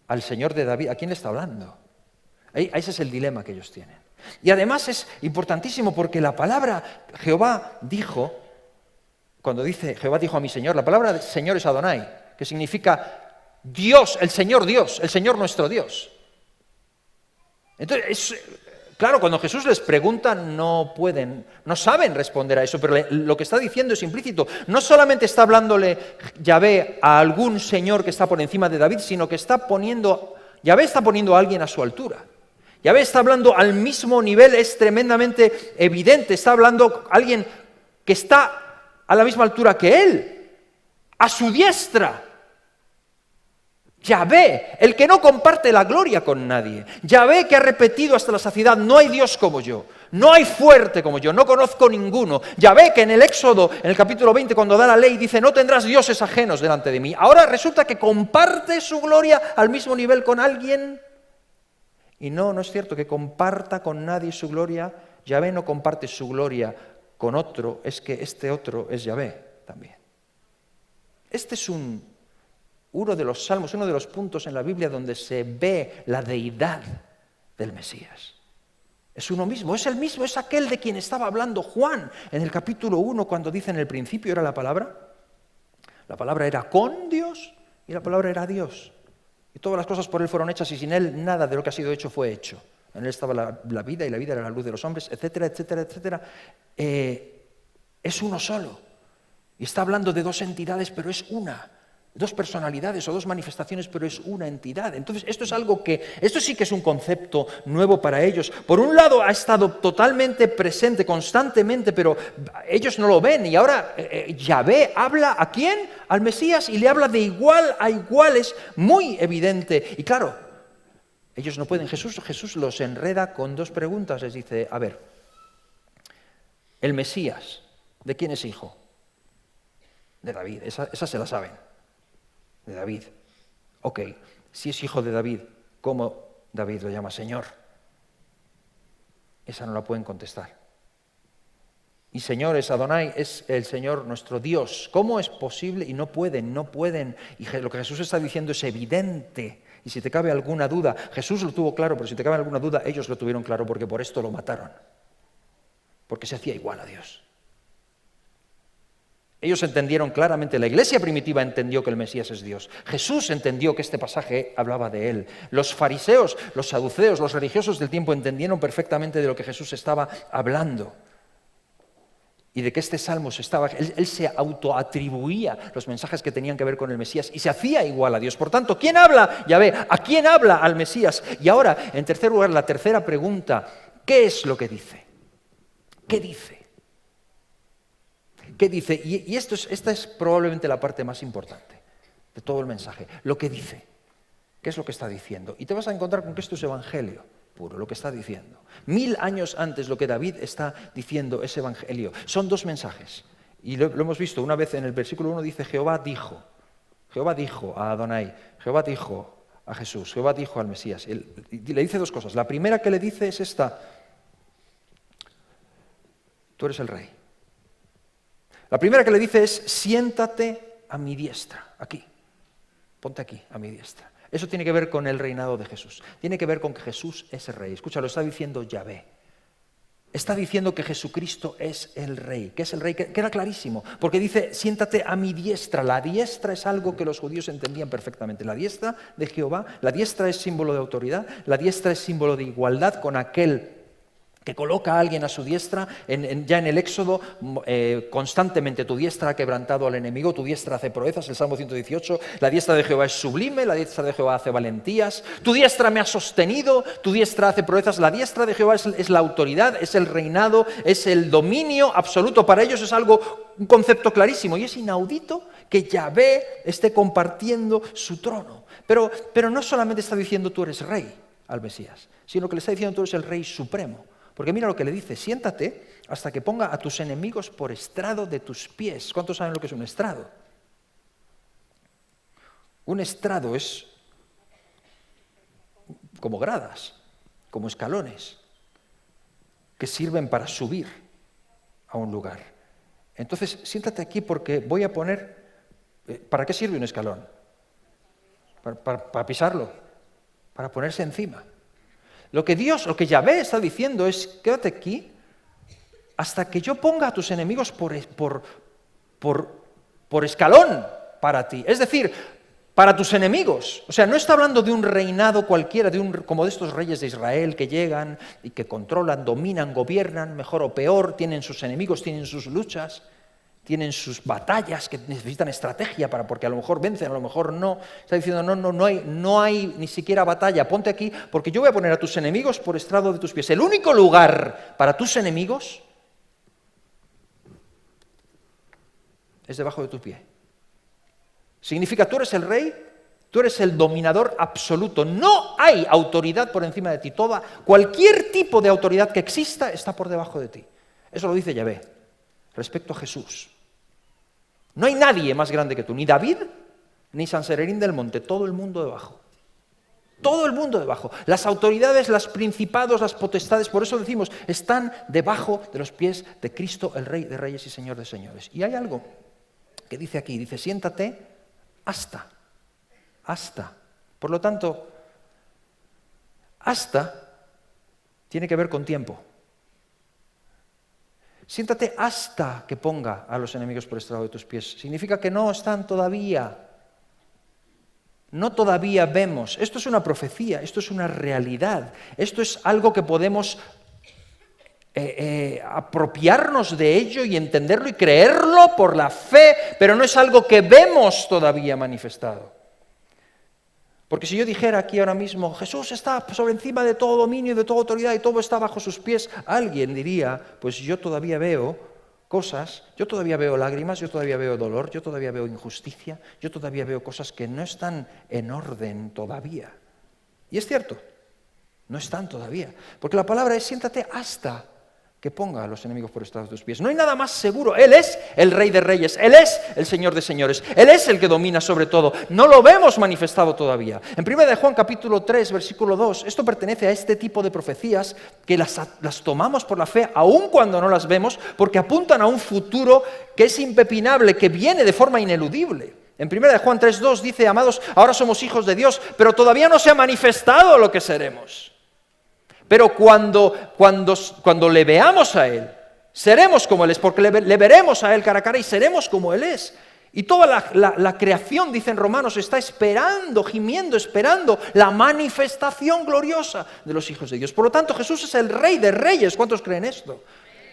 al Señor de David, ¿a quién le está hablando? Ese es el dilema que ellos tienen. Y además es importantísimo porque la palabra Jehová dijo, cuando dice Jehová dijo a mi Señor, la palabra Señor es Adonai, que significa Dios, el Señor nuestro Dios. Entonces, claro, cuando Jesús les pregunta no saben responder a eso, pero lo que está diciendo es implícito. No solamente está hablándole Yahvé a algún señor que está por encima de David, sino que Yahvé está poniendo a alguien a su altura. Yahvé está hablando al mismo nivel, es tremendamente evidente, está hablando a alguien que está a la misma altura que él, a su diestra. Yahvé, el que no comparte la gloria con nadie. Yahvé que ha repetido hasta la saciedad, no hay Dios como yo, no hay fuerte como yo, no conozco ninguno. Yahvé que en el Éxodo, en el capítulo 20, cuando da la ley, dice, no tendrás dioses ajenos delante de mí. Ahora resulta que comparte su gloria al mismo nivel con alguien. Y no es cierto que comparta con nadie su gloria. Yahvé no comparte su gloria con otro, es que este otro es Yahvé también. Este es uno de los salmos, uno de los puntos en la Biblia donde se ve la deidad del Mesías. Es uno mismo, es el mismo, es aquel de quien estaba hablando Juan en el capítulo 1 cuando dice en el principio era la palabra. La palabra era con Dios y la palabra era Dios. Y todas las cosas por Él fueron hechas y sin Él nada de lo que ha sido hecho fue hecho. En Él estaba la vida y la vida era la luz de los hombres, etcétera, etcétera, etcétera. Es uno solo. Y está hablando de dos entidades, pero es una. Dos personalidades o dos manifestaciones, pero es una entidad. Entonces, esto sí que es un concepto nuevo para ellos. Por un lado, ha estado totalmente presente, constantemente, pero ellos no lo ven. Y ahora Yahvé habla ¿a quién? Al Mesías, y le habla de igual a igual, es muy evidente. Y claro, ellos no pueden. Jesús los enreda con dos preguntas. Les dice, a ver, el Mesías, ¿de quién es hijo? De David, esa se la saben. De David. Ok. Si es hijo de David, ¿cómo David lo llama Señor? Esa no la pueden contestar. Y Señor es Adonai, es el Señor nuestro Dios. ¿Cómo es posible? Y no pueden. Y lo que Jesús está diciendo es evidente. Y si te cabe alguna duda, Jesús lo tuvo claro, pero si te cabe alguna duda, ellos lo tuvieron claro porque por esto lo mataron. Porque se hacía igual a Dios. Ellos entendieron claramente, la iglesia primitiva entendió que el Mesías es Dios. Jesús entendió que este pasaje hablaba de él. Los fariseos, los saduceos, los religiosos del tiempo entendieron perfectamente de lo que Jesús estaba hablando. Y de que este salmo él se autoatribuía los mensajes que tenían que ver con el Mesías y se hacía igual a Dios. Por tanto, ¿quién habla? Yahvé. ¿A quién habla? Al Mesías. Y ahora, en tercer lugar, la tercera pregunta, ¿qué es lo que dice? ¿Qué dice? ¿Qué dice? Y esta es probablemente la parte más importante de todo el mensaje. Lo que dice. ¿Qué es lo que está diciendo? Y te vas a encontrar con que esto es evangelio puro, lo que está diciendo. 1000 años antes lo que David está diciendo es evangelio. Son dos mensajes. Y lo hemos visto una vez en el versículo 1 dice Jehová dijo a Adonai, Jehová dijo a Jesús, Jehová dijo al Mesías. Y le dice dos cosas. La primera que le dice es esta: tú eres el rey. La primera que le dice es: siéntate a mi diestra, aquí, ponte aquí, a mi diestra. Eso tiene que ver con el reinado de Jesús. Tiene que ver con que Jesús es el rey. Escucha, lo está diciendo Yahvé. Está diciendo que Jesucristo es el rey. ¿Qué es el rey? Queda clarísimo. Porque dice, siéntate a mi diestra. La diestra es algo que los judíos entendían perfectamente. La diestra de Jehová, la diestra es símbolo de autoridad. La diestra es símbolo de igualdad con aquel que coloca a alguien a su diestra. Ya en el Éxodo, constantemente tu diestra ha quebrantado al enemigo, tu diestra hace proezas, el Salmo 118, la diestra de Jehová es sublime, la diestra de Jehová hace valentías, tu diestra me ha sostenido, tu diestra hace proezas, la diestra de Jehová es la autoridad, es el reinado, es el dominio absoluto. Para ellos es un concepto clarísimo y es inaudito que Yahvé esté compartiendo su trono. Pero no solamente está diciendo tú eres rey al Mesías, sino que le está diciendo tú eres el rey supremo. Porque mira lo que le dice, siéntate hasta que ponga a tus enemigos por estrado de tus pies. ¿Cuántos saben lo que es un estrado? Un estrado es como gradas, como escalones, que sirven para subir a un lugar. Entonces, siéntate aquí porque voy a poner... ¿Para qué sirve un escalón? Para pisarlo, para ponerse encima. Lo que Yahvé está diciendo es, quédate aquí hasta que yo ponga a tus enemigos por escalón para ti. Es decir, para tus enemigos. O sea, no está hablando de un reinado cualquiera, como de estos reyes de Israel que llegan y que controlan, dominan, gobiernan, mejor o peor, tienen sus enemigos, tienen sus luchas, tienen sus batallas que necesitan estrategia porque a lo mejor vencen, a lo mejor no. Está diciendo, no hay ni siquiera batalla, ponte aquí porque yo voy a poner a tus enemigos por estrado de tus pies. El único lugar para tus enemigos es debajo de tu pie. Significa, tú eres el rey, tú eres el dominador absoluto. No hay autoridad por encima de ti. Cualquier tipo de autoridad que exista está por debajo de ti. Eso lo dice Yahvé respecto a Jesús. No hay nadie más grande que tú, ni David, ni San Sererín del Monte, todo el mundo debajo. Todo el mundo debajo. Las autoridades, los principados, las potestades, por eso decimos, están debajo de los pies de Cristo, el Rey de Reyes y Señor de Señores. Y hay algo que dice aquí, dice, siéntate hasta. Por lo tanto, hasta tiene que ver con tiempo. Siéntate hasta que ponga a los enemigos por estrado de tus pies. Significa que no están todavía. No todavía vemos. Esto es una profecía, esto es una realidad. Esto es algo que podemos apropiarnos de ello y entenderlo y creerlo por la fe, pero no es algo que vemos todavía manifestado. Porque si yo dijera aquí ahora mismo, Jesús está sobre encima de todo dominio y de toda autoridad y todo está bajo sus pies, alguien diría, pues yo todavía veo cosas, yo todavía veo lágrimas, yo todavía veo dolor, yo todavía veo injusticia, yo todavía veo cosas que no están en orden todavía. Y es cierto, no están todavía. Porque la palabra es siéntate hasta que ponga a los enemigos por estrado de tus pies. No hay nada más seguro. Él es el Rey de Reyes, Él es el Señor de Señores, Él es el que domina sobre todo. No lo vemos manifestado todavía. En 1 Juan capítulo 3, versículo 2, esto pertenece a este tipo de profecías que las tomamos por la fe, aun cuando no las vemos, porque apuntan a un futuro que es impepinable, que viene de forma ineludible. En 1 Juan 3, 2 dice, amados, ahora somos hijos de Dios, pero todavía no se ha manifestado lo que seremos. Pero cuando le veamos a Él, seremos como Él es, porque le veremos a Él cara a cara y seremos como Él es. Y toda la creación, dicen Romanos, está esperando, gimiendo, esperando la manifestación gloriosa de los hijos de Dios. Por lo tanto, Jesús es el Rey de Reyes. ¿Cuántos creen esto?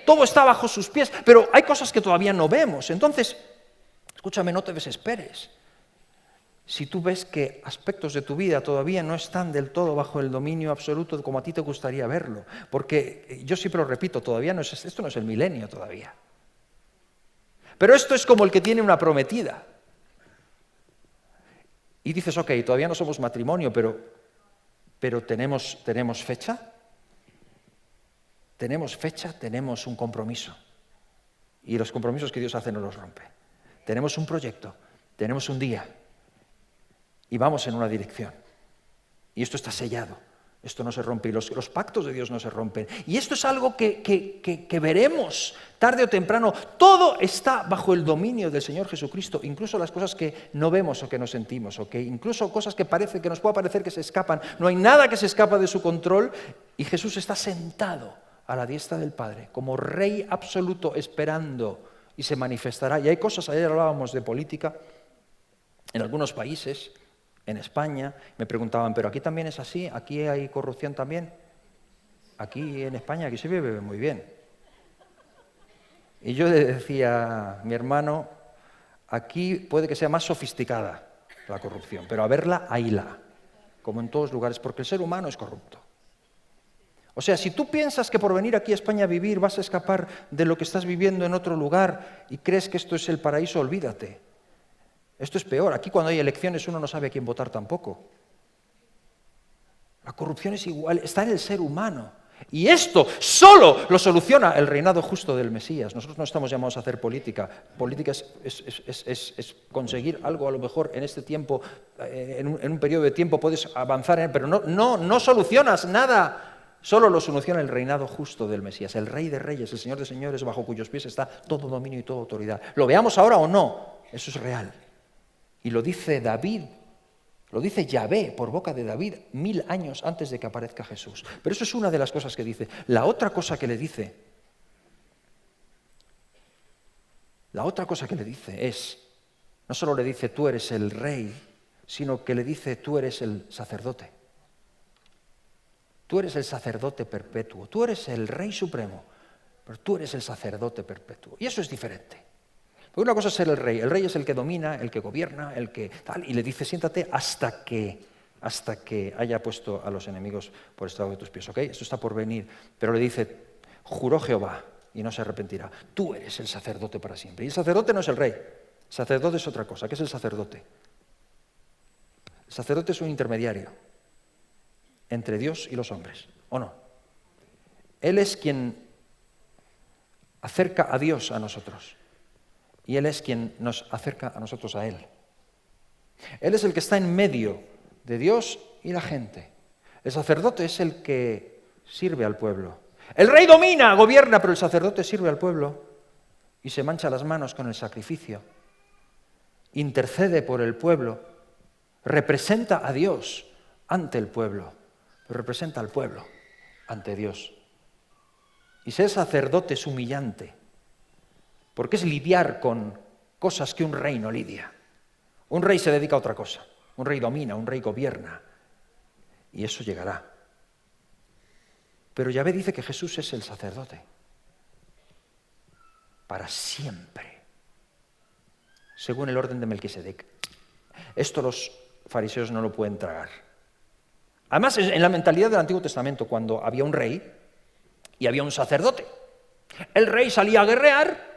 Todo está bajo sus pies, pero hay cosas que todavía no vemos. Entonces, escúchame, no te desesperes. Si tú ves que aspectos de tu vida todavía no están del todo bajo el dominio absoluto como a ti te gustaría verlo, porque yo siempre lo repito, esto no es el milenio todavía. Pero esto es como el que tiene una prometida. Y dices, ok, todavía no somos matrimonio, pero tenemos fecha. Tenemos fecha, tenemos un compromiso. Y los compromisos que Dios hace no los rompe. Tenemos un proyecto, tenemos un día. Y vamos en una dirección. Y esto está sellado. Esto no se rompe. Y los pactos de Dios no se rompen. Y esto es algo que veremos tarde o temprano. Todo está bajo el dominio del Señor Jesucristo. Incluso las cosas que no vemos o que no sentimos. ¿Okay? Incluso cosas que nos pueda parecer que se escapan. No hay nada que se escapa de su control. Y Jesús está sentado a la diestra del Padre como Rey absoluto esperando. Y se manifestará. Y hay cosas, ayer hablábamos de política en algunos países. En España, me preguntaban, ¿pero aquí también es así? ¿Aquí hay corrupción también? Aquí en España, aquí se vive muy bien. Y yo le decía, mi hermano, aquí puede que sea más sofisticada la corrupción, pero a verla, hayla, como en todos lugares, porque el ser humano es corrupto. O sea, si tú piensas que por venir aquí a España a vivir vas a escapar de lo que estás viviendo en otro lugar y crees que esto es el paraíso, olvídate. Esto es peor. Aquí cuando hay elecciones uno no sabe a quién votar tampoco. La corrupción es igual, está en el ser humano. Y esto solo lo soluciona el reinado justo del Mesías. Nosotros no estamos llamados a hacer política. Política es conseguir algo a lo mejor en este tiempo, en un periodo de tiempo puedes avanzar, pero no solucionas nada. Solo lo soluciona el reinado justo del Mesías, el Rey de Reyes, el Señor de Señores, bajo cuyos pies está todo dominio y toda autoridad. Lo veamos ahora o no, eso es real. Y lo dice David, lo dice Yahvé por boca de David 1000 años antes de que aparezca Jesús. Pero eso es una de las cosas que dice. La otra cosa que le dice es, no solo le dice tú eres el rey, sino que le dice tú eres el sacerdote. Tú eres el sacerdote perpetuo, tú eres el rey supremo, pero tú eres el sacerdote perpetuo. Y eso es diferente. Porque una cosa es ser el rey es el que domina, el que gobierna, el que tal, y le dice siéntate hasta que haya puesto a los enemigos por estrado de tus pies, ¿ok? Esto está por venir, pero le dice, juró Jehová y no se arrepentirá, tú eres el sacerdote para siempre. Y el sacerdote no es el rey, el sacerdote es otra cosa. ¿Qué es el sacerdote? El sacerdote es un intermediario entre Dios y los hombres, ¿o no? Él es quien acerca a Dios a nosotros. Y Él es quien nos acerca a nosotros a Él. Él es el que está en medio de Dios y la gente. El sacerdote es el que sirve al pueblo. El rey domina, gobierna, pero el sacerdote sirve al pueblo y se mancha las manos con el sacrificio. Intercede por el pueblo, representa a Dios ante el pueblo, pero representa al pueblo ante Dios. Y ser sacerdote es humillante. Porque es lidiar con cosas que un rey no lidia. Un rey se dedica a otra cosa. Un rey domina, un rey gobierna. Y eso llegará. Pero Yahvé dice que Jesús es el sacerdote. Para siempre. Según el orden de Melquisedec. Esto los fariseos no lo pueden tragar. Además, en la mentalidad del Antiguo Testamento, cuando había un rey y había un sacerdote. El rey salía a guerrear.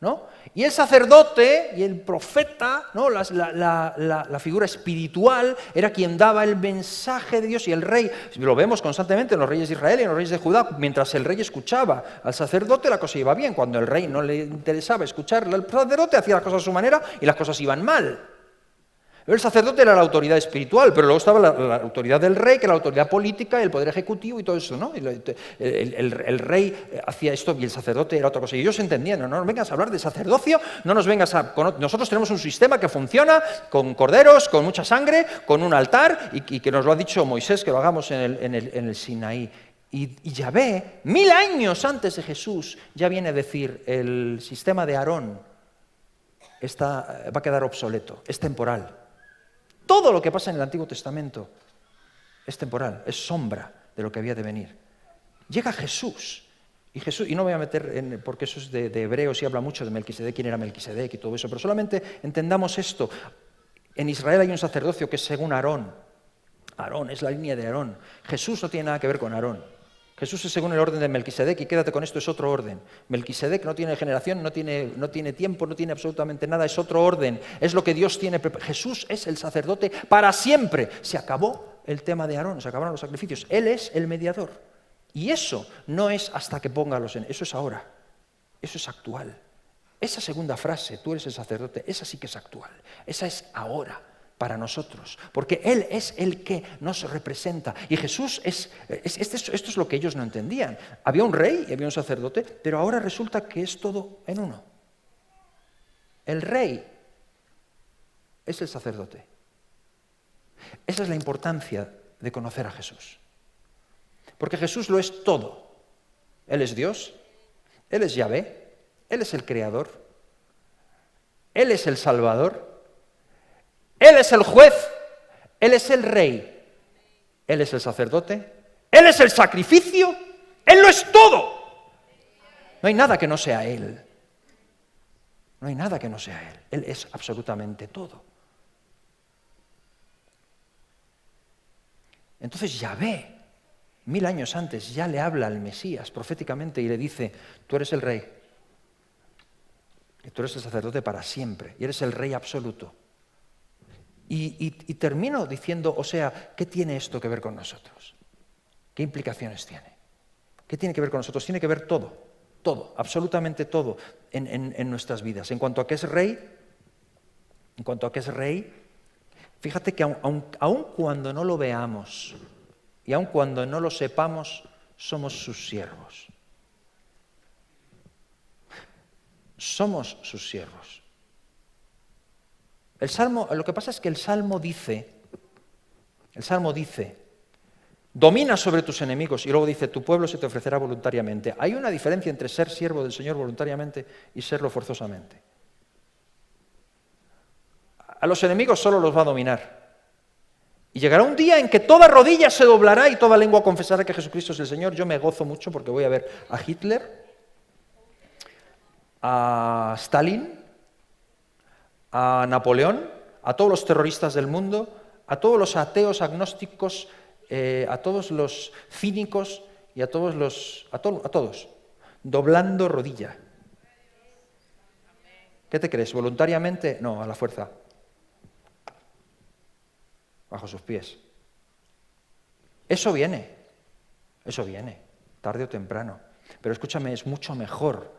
¿no? Y el sacerdote y el profeta, ¿no? La figura espiritual era quien daba el mensaje de Dios, y el rey, lo vemos constantemente en los reyes de Israel y en los reyes de Judá, mientras el rey escuchaba al sacerdote la cosa iba bien, cuando el rey no le interesaba escucharle al sacerdote hacía las cosas a su manera y las cosas iban mal. El sacerdote era la autoridad espiritual, pero luego estaba la autoridad del rey, que era la autoridad política, el poder ejecutivo y todo eso, ¿no? El rey hacía esto y el sacerdote era otra cosa. Y ellos entendían, no nos vengas a hablar de sacerdocio, no nos vengas a... Nosotros tenemos un sistema que funciona con corderos, con mucha sangre, con un altar, y que nos lo ha dicho Moisés, que lo hagamos en el Sinaí. Y Yahvé, 1000 años antes de Jesús, ya viene a decir, el sistema de Aarón va a quedar obsoleto, es temporal. Todo lo que pasa en el Antiguo Testamento es temporal, es sombra de lo que había de venir. Llega Jesús, y no voy a meter, porque eso es de Hebreos y habla mucho de Melquisedec, quién era Melquisedec y todo eso, pero solamente entendamos esto. En Israel hay un sacerdocio que es según Aarón. Aarón es la línea de Aarón. Jesús no tiene nada que ver con Aarón. Jesús es según el orden de Melquisedec, y quédate con esto, es otro orden. Melquisedec no tiene generación, no tiene tiempo, no tiene absolutamente nada, es otro orden, es lo que Dios tiene. Jesús es el sacerdote para siempre. Se acabó el tema de Aarón, se acabaron los sacrificios. Él es el mediador. Y eso no es hasta que ponga eso es ahora, eso es actual. Esa segunda frase, tú eres el sacerdote, esa sí que es actual, esa es ahora. Para nosotros, porque Él es el que nos representa. Y Jesús esto es lo que ellos no entendían. Había un rey y había un sacerdote, pero ahora resulta que es todo en uno. El rey es el sacerdote. Esa es la importancia de conocer a Jesús. Porque Jesús lo es todo. Él es Dios, Él es Yahvé, Él es el Creador, Él es el Salvador, Él es el juez, Él es el rey, Él es el sacerdote, Él es el sacrificio, Él lo es todo. No hay nada que no sea Él. No hay nada que no sea Él. Él es absolutamente todo. Entonces Yahvé, 1000 años antes, ya le habla al Mesías proféticamente y le dice, tú eres el rey, y tú eres el sacerdote para siempre, y eres el rey absoluto. Y termino diciendo, o sea, ¿qué tiene esto que ver con nosotros? ¿Qué implicaciones tiene? ¿Qué tiene que ver con nosotros? Tiene que ver todo, absolutamente todo en nuestras vidas. En cuanto a que es rey, fíjate que aun cuando no lo veamos y aun cuando no lo sepamos, somos sus siervos. Somos sus siervos. El Salmo, lo que pasa es que el Salmo dice, domina sobre tus enemigos, y luego dice, tu pueblo se te ofrecerá voluntariamente. Hay una diferencia entre ser siervo del Señor voluntariamente y serlo forzosamente. A los enemigos solo los va a dominar. Y llegará un día en que toda rodilla se doblará y toda lengua confesará que Jesucristo es el Señor. Yo me gozo mucho porque voy a ver a Hitler, a Stalin, a Napoleón, a todos los terroristas del mundo, a todos los ateos agnósticos, a todos los cínicos y a todos, doblando rodilla. ¿Qué te crees? ¿Voluntariamente? No, a la fuerza. Bajo sus pies. Eso viene, tarde o temprano. Pero escúchame, es mucho mejor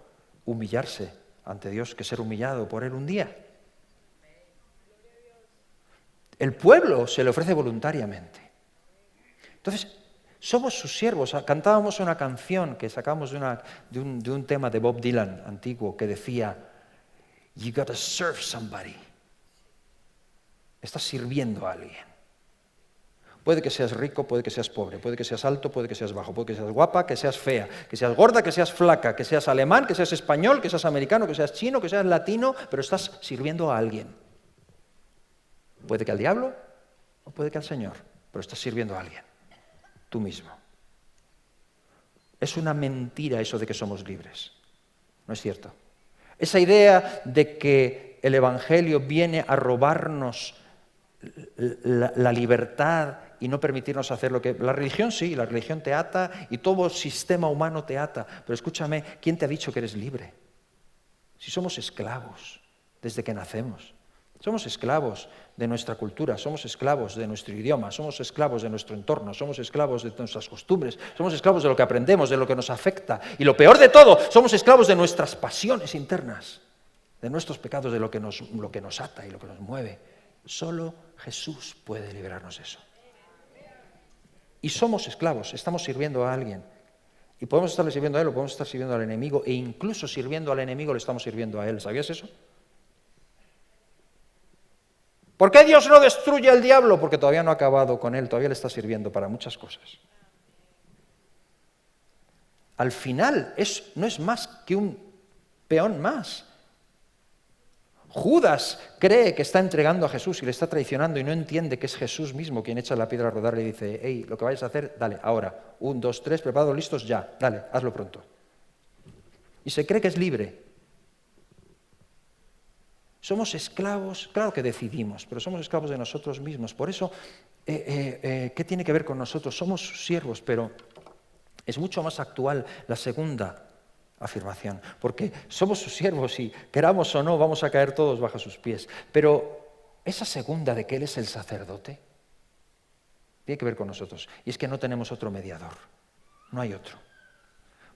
humillarse ante Dios que ser humillado por Él un día. El pueblo se le ofrece voluntariamente. Entonces, somos sus siervos. Cantábamos una canción que sacamos de un tema de Bob Dylan antiguo que decía, you gotta serve somebody. Estás sirviendo a alguien. Puede que seas rico, puede que seas pobre, puede que seas alto, puede que seas bajo, puede que seas guapa, que seas fea, que seas gorda, que seas flaca, que seas alemán, que seas español, que seas americano, que seas chino, que seas latino, pero estás sirviendo a alguien. Puede que al diablo o puede que al Señor, pero estás sirviendo a alguien, tú mismo. Es una mentira eso de que somos libres, no es cierto. Esa idea de que el Evangelio viene a robarnos la libertad y no permitirnos hacer lo que... La religión sí, la religión te ata y todo sistema humano te ata, pero escúchame, ¿quién te ha dicho que eres libre? Si somos esclavos desde que nacemos. Somos esclavos de nuestra cultura, somos esclavos de nuestro idioma, somos esclavos de nuestro entorno, somos esclavos de nuestras costumbres, somos esclavos de lo que aprendemos, de lo que nos afecta. Y lo peor de todo, somos esclavos de nuestras pasiones internas, de nuestros pecados, de lo que nos ata y lo que nos mueve. Solo Jesús puede liberarnos de eso. Y somos esclavos, estamos sirviendo a alguien. Y podemos estarle sirviendo a él o podemos estar sirviendo al enemigo, e incluso sirviendo al enemigo le estamos sirviendo a él. ¿Sabías eso? ¿Por qué Dios no destruye al diablo? Porque todavía no ha acabado con él, todavía le está sirviendo para muchas cosas. Al final no es más que un peón más. Judas cree que está entregando a Jesús y le está traicionando y no entiende que es Jesús mismo quien echa la piedra a rodar y le dice: hey, lo que vayas a hacer, dale, ahora. 1, 2, 3, preparados, listos, ya, dale, hazlo pronto. Y se cree que es libre. Somos esclavos, claro que decidimos, pero somos esclavos de nosotros mismos. Por eso, ¿qué tiene que ver con nosotros? Somos sus siervos, pero es mucho más actual la segunda afirmación, porque somos sus siervos y queramos o no vamos a caer todos bajo sus pies. Pero esa segunda de que Él es el sacerdote, tiene que ver con nosotros. Y es que no tenemos otro mediador, no hay otro.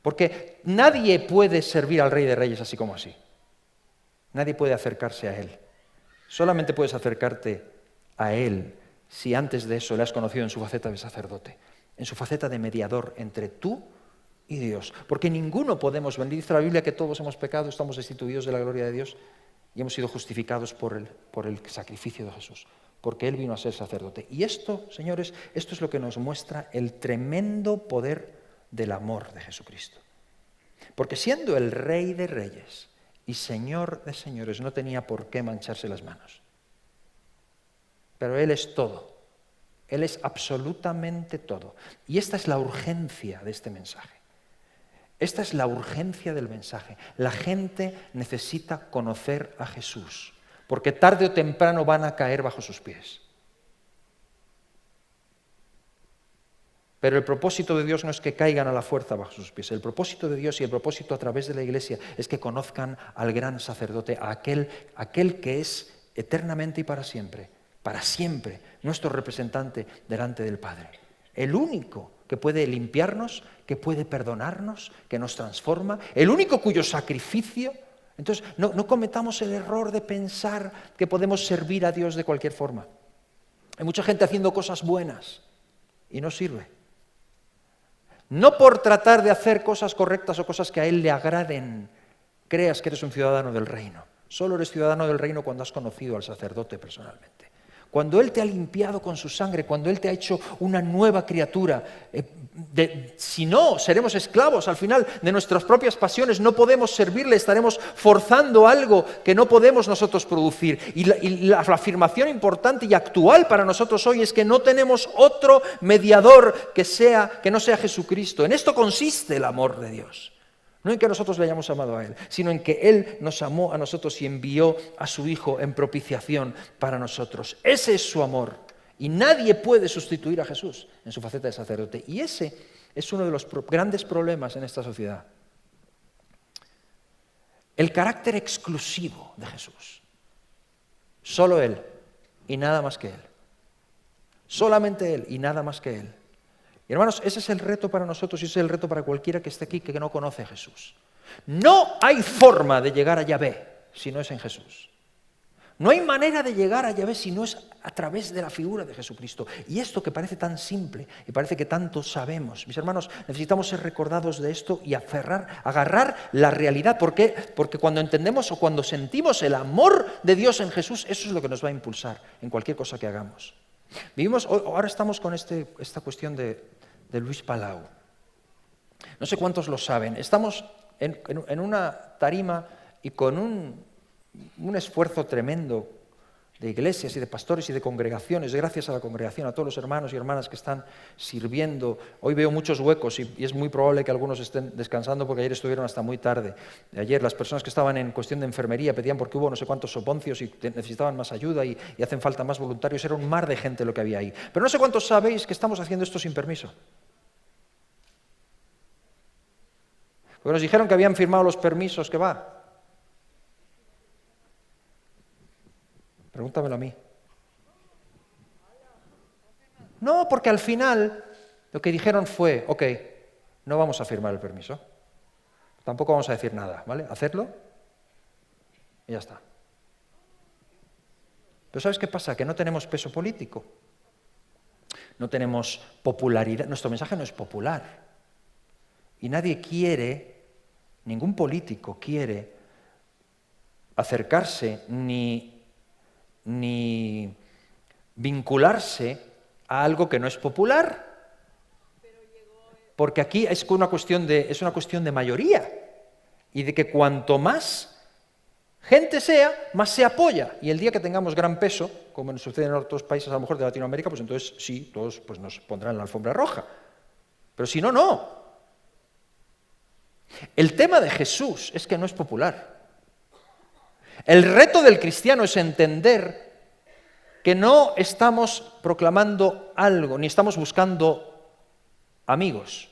Porque nadie puede servir al Rey de Reyes así como así. Nadie puede acercarse a Él. Solamente puedes acercarte a Él si antes de eso le has conocido en su faceta de sacerdote, en su faceta de mediador entre tú y Dios. Porque ninguno podemos venir. Dice la Biblia que todos hemos pecado, estamos destituidos de la gloria de Dios y hemos sido justificados por el sacrificio de Jesús, porque Él vino a ser sacerdote. Y esto, señores, esto es lo que nos muestra el tremendo poder del amor de Jesucristo. Porque siendo el Rey de Reyes y Señor de señores, no tenía por qué mancharse las manos. Pero Él es todo. Él es absolutamente todo. Y esta es la urgencia de este mensaje. Esta es la urgencia del mensaje. La gente necesita conocer a Jesús, porque tarde o temprano van a caer bajo sus pies. Pero el propósito de Dios no es que caigan a la fuerza bajo sus pies. El propósito de Dios y el propósito a través de la Iglesia es que conozcan al gran sacerdote, a aquel que es eternamente y para siempre, nuestro representante delante del Padre. El único que puede limpiarnos, que puede perdonarnos, que nos transforma, el único cuyo sacrificio. Entonces, no cometamos el error de pensar que podemos servir a Dios de cualquier forma. Hay mucha gente haciendo cosas buenas y no sirve. No por tratar de hacer cosas correctas o cosas que a Él le agraden, creas que eres un ciudadano del reino. Solo eres ciudadano del reino cuando has conocido al sacerdote personalmente. Cuando Él te ha limpiado con su sangre, cuando Él te ha hecho una nueva criatura. Si no, seremos esclavos al final de nuestras propias pasiones, no podemos servirle, estaremos forzando algo que no podemos nosotros producir. Y la afirmación importante y actual para nosotros hoy es que no tenemos otro mediador que no sea Jesucristo. En esto consiste el amor de Dios. No en que nosotros le hayamos amado a Él, sino en que Él nos amó a nosotros y envió a su Hijo en propiciación para nosotros. Ese es su amor. Y nadie puede sustituir a Jesús en su faceta de sacerdote. Y ese es uno de los grandes problemas en esta sociedad. El carácter exclusivo de Jesús. Solo Él y nada más que Él. Solamente Él y nada más que Él. Y hermanos, ese es el reto para nosotros y ese es el reto para cualquiera que esté aquí que no conoce a Jesús. No hay forma de llegar a Yahvé si no es en Jesús. No hay manera de llegar a Yahvé si no es a través de la figura de Jesucristo. Y esto que parece tan simple y parece que tanto sabemos, mis hermanos, necesitamos ser recordados de esto y agarrar la realidad. ¿Por qué? Porque cuando entendemos o cuando sentimos el amor de Dios en Jesús, eso es lo que nos va a impulsar en cualquier cosa que hagamos. Ahora estamos con esta cuestión de Luis Palau. No sé cuántos lo saben. Estamos en una tarima y con un esfuerzo tremendo de iglesias y de pastores y de congregaciones, gracias a la congregación, a todos los hermanos y hermanas que están sirviendo. Hoy veo muchos huecos y es muy probable que algunos estén descansando porque ayer estuvieron hasta muy tarde. Ayer las personas que estaban en cuestión de enfermería pedían porque hubo no sé cuántos soponcios y necesitaban más ayuda y hacen falta más voluntarios. Era un mar de gente lo que había ahí. Pero no sé cuántos sabéis que estamos haciendo esto sin permiso. Porque nos dijeron que habían firmado los permisos, que va. Pregúntamelo a mí. No, porque al final lo que dijeron fue, ok, no vamos a firmar el permiso. Tampoco vamos a decir nada, ¿vale? Hacedlo y ya está. Pero ¿sabes qué pasa? Que no tenemos peso político. No tenemos popularidad. Nuestro mensaje no es popular. Y nadie quiere, ningún político quiere acercarse ni vincularse a algo que no es popular. Porque aquí es una cuestión de mayoría. Y de que cuanto más gente sea, más se apoya. Y el día que tengamos gran peso, como nos sucede en otros países a lo mejor de Latinoamérica, pues entonces sí, todos pues nos pondrán la alfombra roja. Pero si no, no. El tema de Jesús es que no es popular. El reto del cristiano es entender que no estamos proclamando algo, ni estamos buscando amigos,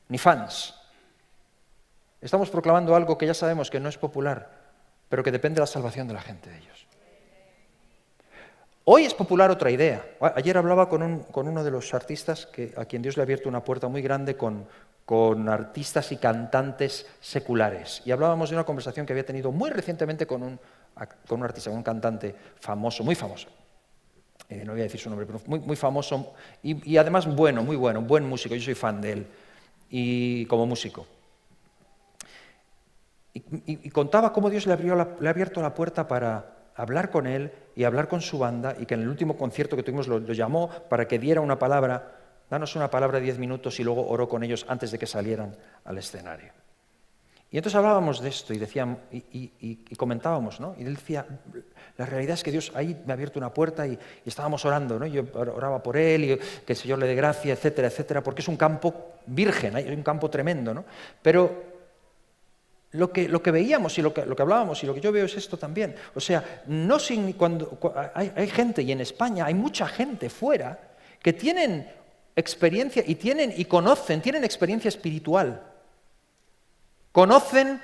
ni fans. Estamos proclamando algo que ya sabemos que no es popular, pero que depende de la salvación de la gente de ellos. Hoy es popular otra idea. Ayer hablaba con uno de los artistas a quien Dios le ha abierto una puerta muy grande con artistas y cantantes seculares. Y hablábamos de una conversación que había tenido muy recientemente con un artista, un cantante famoso, muy famoso. No voy a decir su nombre, pero muy famoso y además muy bueno, un buen músico. Yo soy fan de él y como músico. Y contaba cómo Dios le ha abierto la puerta para hablar con él y hablar con su banda, y que en el último concierto que tuvimos lo llamó para que diera una palabra, danos una palabra de 10 minutos, y luego oró con ellos antes de que salieran al escenario. Y entonces hablábamos de esto y decíamos, y comentábamos, ¿no? Y él decía, la realidad es que Dios ahí me ha abierto una puerta y estábamos orando, ¿no? Yo oraba por él y que el Señor le dé gracia, etcétera, etcétera, porque es un campo virgen, hay un campo tremendo, ¿no? Pero lo que veíamos y lo que hablábamos y lo que yo veo es esto también. O sea, cuando hay gente, y en España hay mucha gente fuera, que tienen experiencia y tienen experiencia espiritual. Conocen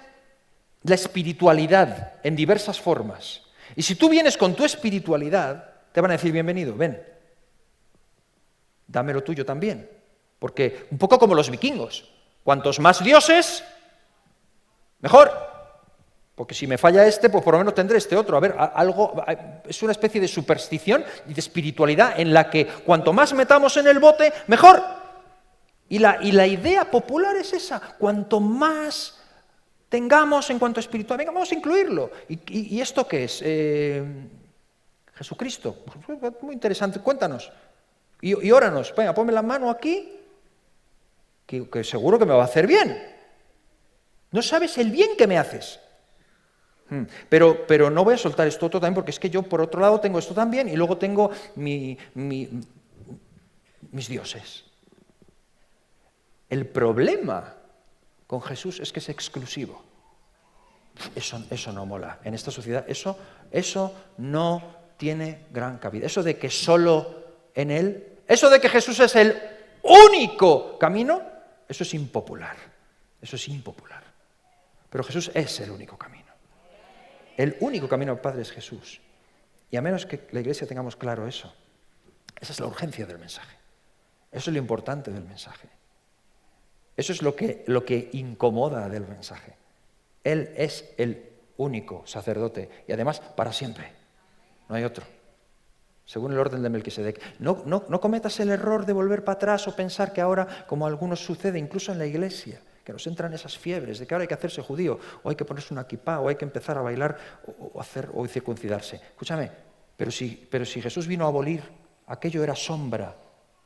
la espiritualidad en diversas formas. Y si tú vienes con tu espiritualidad, te van a decir, bienvenido, ven, dame lo tuyo también. Porque un poco como los vikingos, cuantos más dioses, mejor, porque si me falla este, pues por lo menos tendré este otro. A ver, es una especie de superstición y de espiritualidad en la que cuanto más metamos en el bote, mejor. Y la idea popular es esa, cuanto más tengamos en cuanto a espiritual, venga, vamos a incluirlo. ¿Y esto qué es? Jesucristo. Muy interesante, cuéntanos. Y óranos, venga, ponme la mano aquí, que seguro que me va a hacer bien. No sabes el bien que me haces. Pero no voy a soltar esto otro también, porque es que yo por otro lado tengo esto también y luego tengo mis dioses. El problema con Jesús es que es exclusivo. Eso no mola. En esta sociedad eso no tiene gran cabida. Eso de que solo en Él, eso de que Jesús es el único camino, eso es impopular. Eso es impopular. Pero Jesús es el único camino. El único camino al Padre es Jesús. Y a menos que la Iglesia tengamos claro eso, esa es la urgencia del mensaje. Eso es lo importante del mensaje. Eso es lo que incomoda del mensaje. Él es el único sacerdote y además para siempre. No hay otro. Según el orden de Melquisedec. No cometas el error de volver para atrás o pensar que ahora, como a algunos sucede, incluso en la Iglesia, que nos entran esas fiebres de que ahora hay que hacerse judío, o hay que ponerse una kipá, o hay que empezar a bailar, o circuncidarse. Escúchame, pero si Jesús vino a abolir, aquello era sombra.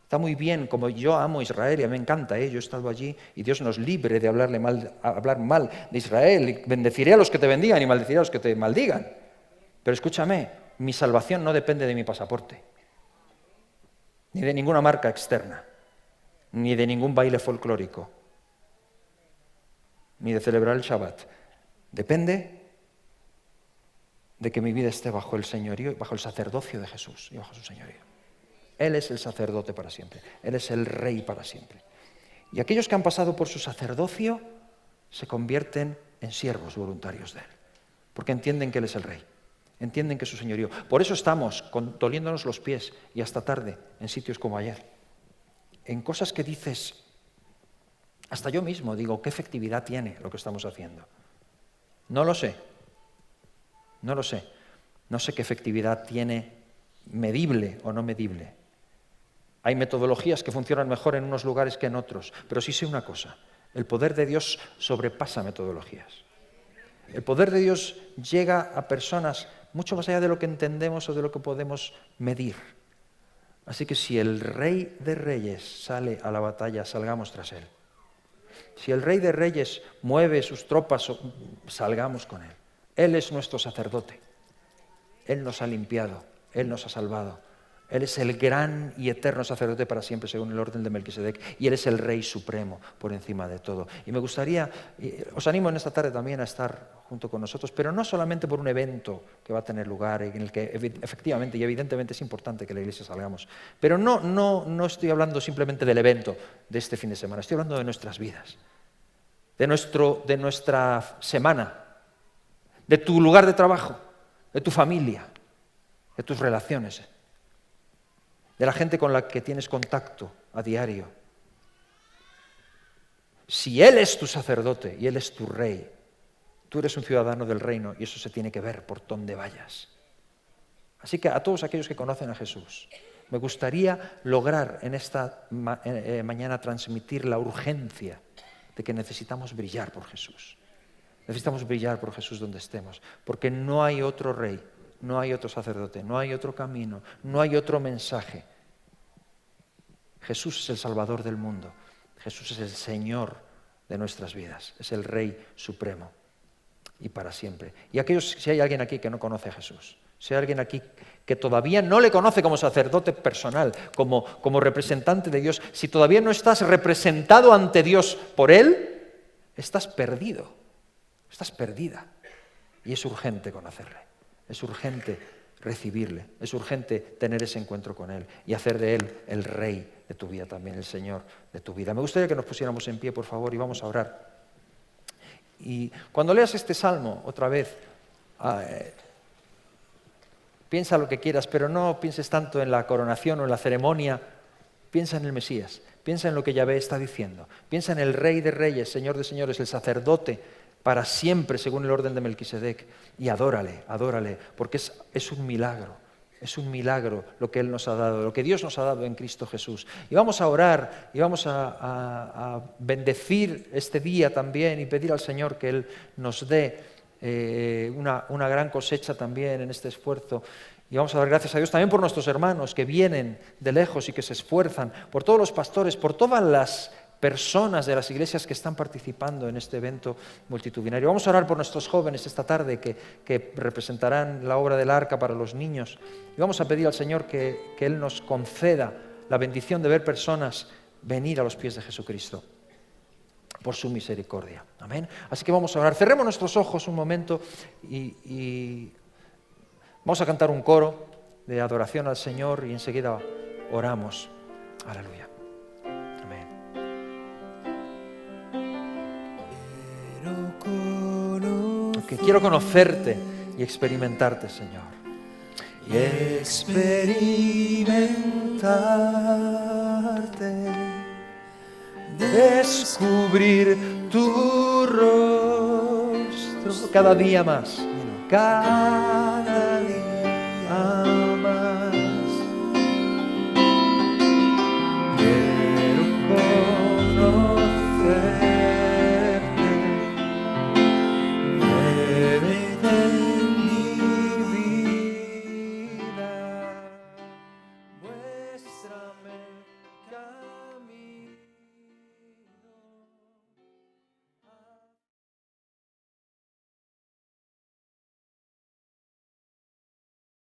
Está muy bien, como yo amo a Israel y a mí me encanta, yo he estado allí y Dios nos libre de hablar mal de Israel, y bendeciré a los que te bendigan y maldeciré a los que te maldigan. Pero escúchame, mi salvación no depende de mi pasaporte, ni de ninguna marca externa, ni de ningún baile folclórico, ni de celebrar el Shabbat. Depende de que mi vida esté bajo el señorío, bajo el sacerdocio de Jesús y bajo su señorío. Él es el sacerdote para siempre. Él es el rey para siempre. Y aquellos que han pasado por su sacerdocio se convierten en siervos voluntarios de Él, porque entienden que Él es el rey. entienden que es su señorío. Por eso estamos doliéndonos los pies y hasta tarde en sitios como ayer. En cosas que dices, hasta yo mismo digo, ¿qué efectividad tiene lo que estamos haciendo? No lo sé. No lo sé. No sé qué efectividad tiene, medible o no medible. Hay metodologías que funcionan mejor en unos lugares que en otros, pero sí sé una cosa, el poder de Dios sobrepasa metodologías. El poder de Dios llega a personas mucho más allá de lo que entendemos o de lo que podemos medir. Así que si el Rey de Reyes sale a la batalla, salgamos tras él. Si el Rey de Reyes mueve sus tropas, salgamos con él. Él es nuestro sacerdote. Él nos ha limpiado, Él nos ha salvado. Él es el gran y eterno sacerdote para siempre, según el orden de Melquisedec, y Él es el Rey supremo por encima de todo. Y me gustaría, os animo en esta tarde también a estar junto con nosotros, pero no solamente por un evento que va a tener lugar, en el que efectivamente y evidentemente es importante que la Iglesia salgamos, pero no estoy hablando simplemente del evento de este fin de semana, estoy hablando de nuestras vidas, de nuestra semana, de tu lugar de trabajo, de tu familia, de tus relaciones, de la gente con la que tienes contacto a diario. Si Él es tu sacerdote y Él es tu rey, tú eres un ciudadano del reino y eso se tiene que ver por donde vayas. Así que a todos aquellos que conocen a Jesús, me gustaría lograr en esta mañana transmitir la urgencia de que necesitamos brillar por Jesús. Necesitamos brillar por Jesús donde estemos, porque no hay otro rey, no hay otro sacerdote, no hay otro camino, no hay otro mensaje. Jesús es el Salvador del mundo, Jesús es el Señor de nuestras vidas, es el Rey supremo y para siempre. Y si hay alguien aquí que no conoce a Jesús, si hay alguien aquí que todavía no le conoce como sacerdote personal, como representante de Dios, si todavía no estás representado ante Dios por Él, estás perdido, estás perdida. Y es urgente conocerle, es urgente recibirle, es urgente tener ese encuentro con Él y hacer de Él el Rey de tu vida también, el Señor de tu vida. Me gustaría que nos pusiéramos en pie, por favor, y vamos a orar. Y cuando leas este salmo otra vez, piensa lo que quieras, pero no pienses tanto en la coronación o en la ceremonia, piensa en el Mesías, piensa en lo que Yahvé está diciendo, piensa en el Rey de Reyes, Señor de Señores, el sacerdote para siempre, según el orden de Melquisedec, y adórale, porque es un milagro lo que Él nos ha dado, lo que Dios nos ha dado en Cristo Jesús. Y vamos a orar y vamos a bendecir este día también y pedir al Señor que Él nos dé una gran cosecha también en este esfuerzo. Y vamos a dar gracias a Dios también por nuestros hermanos que vienen de lejos y que se esfuerzan, por todos los pastores, por todas las personas de las iglesias que están participando en este evento multitudinario. Vamos a orar por nuestros jóvenes esta tarde que representarán la obra del arca para los niños. Y vamos a pedir al Señor que Él nos conceda la bendición de ver personas venir a los pies de Jesucristo por su misericordia. Amén. Así que vamos a orar. Cerremos nuestros ojos un momento y vamos a cantar un coro de adoración al Señor y enseguida oramos. Aleluya. Que quiero conocerte y experimentarte, Señor. Y experimentarte, descubrir tu rostro cada día más. Cada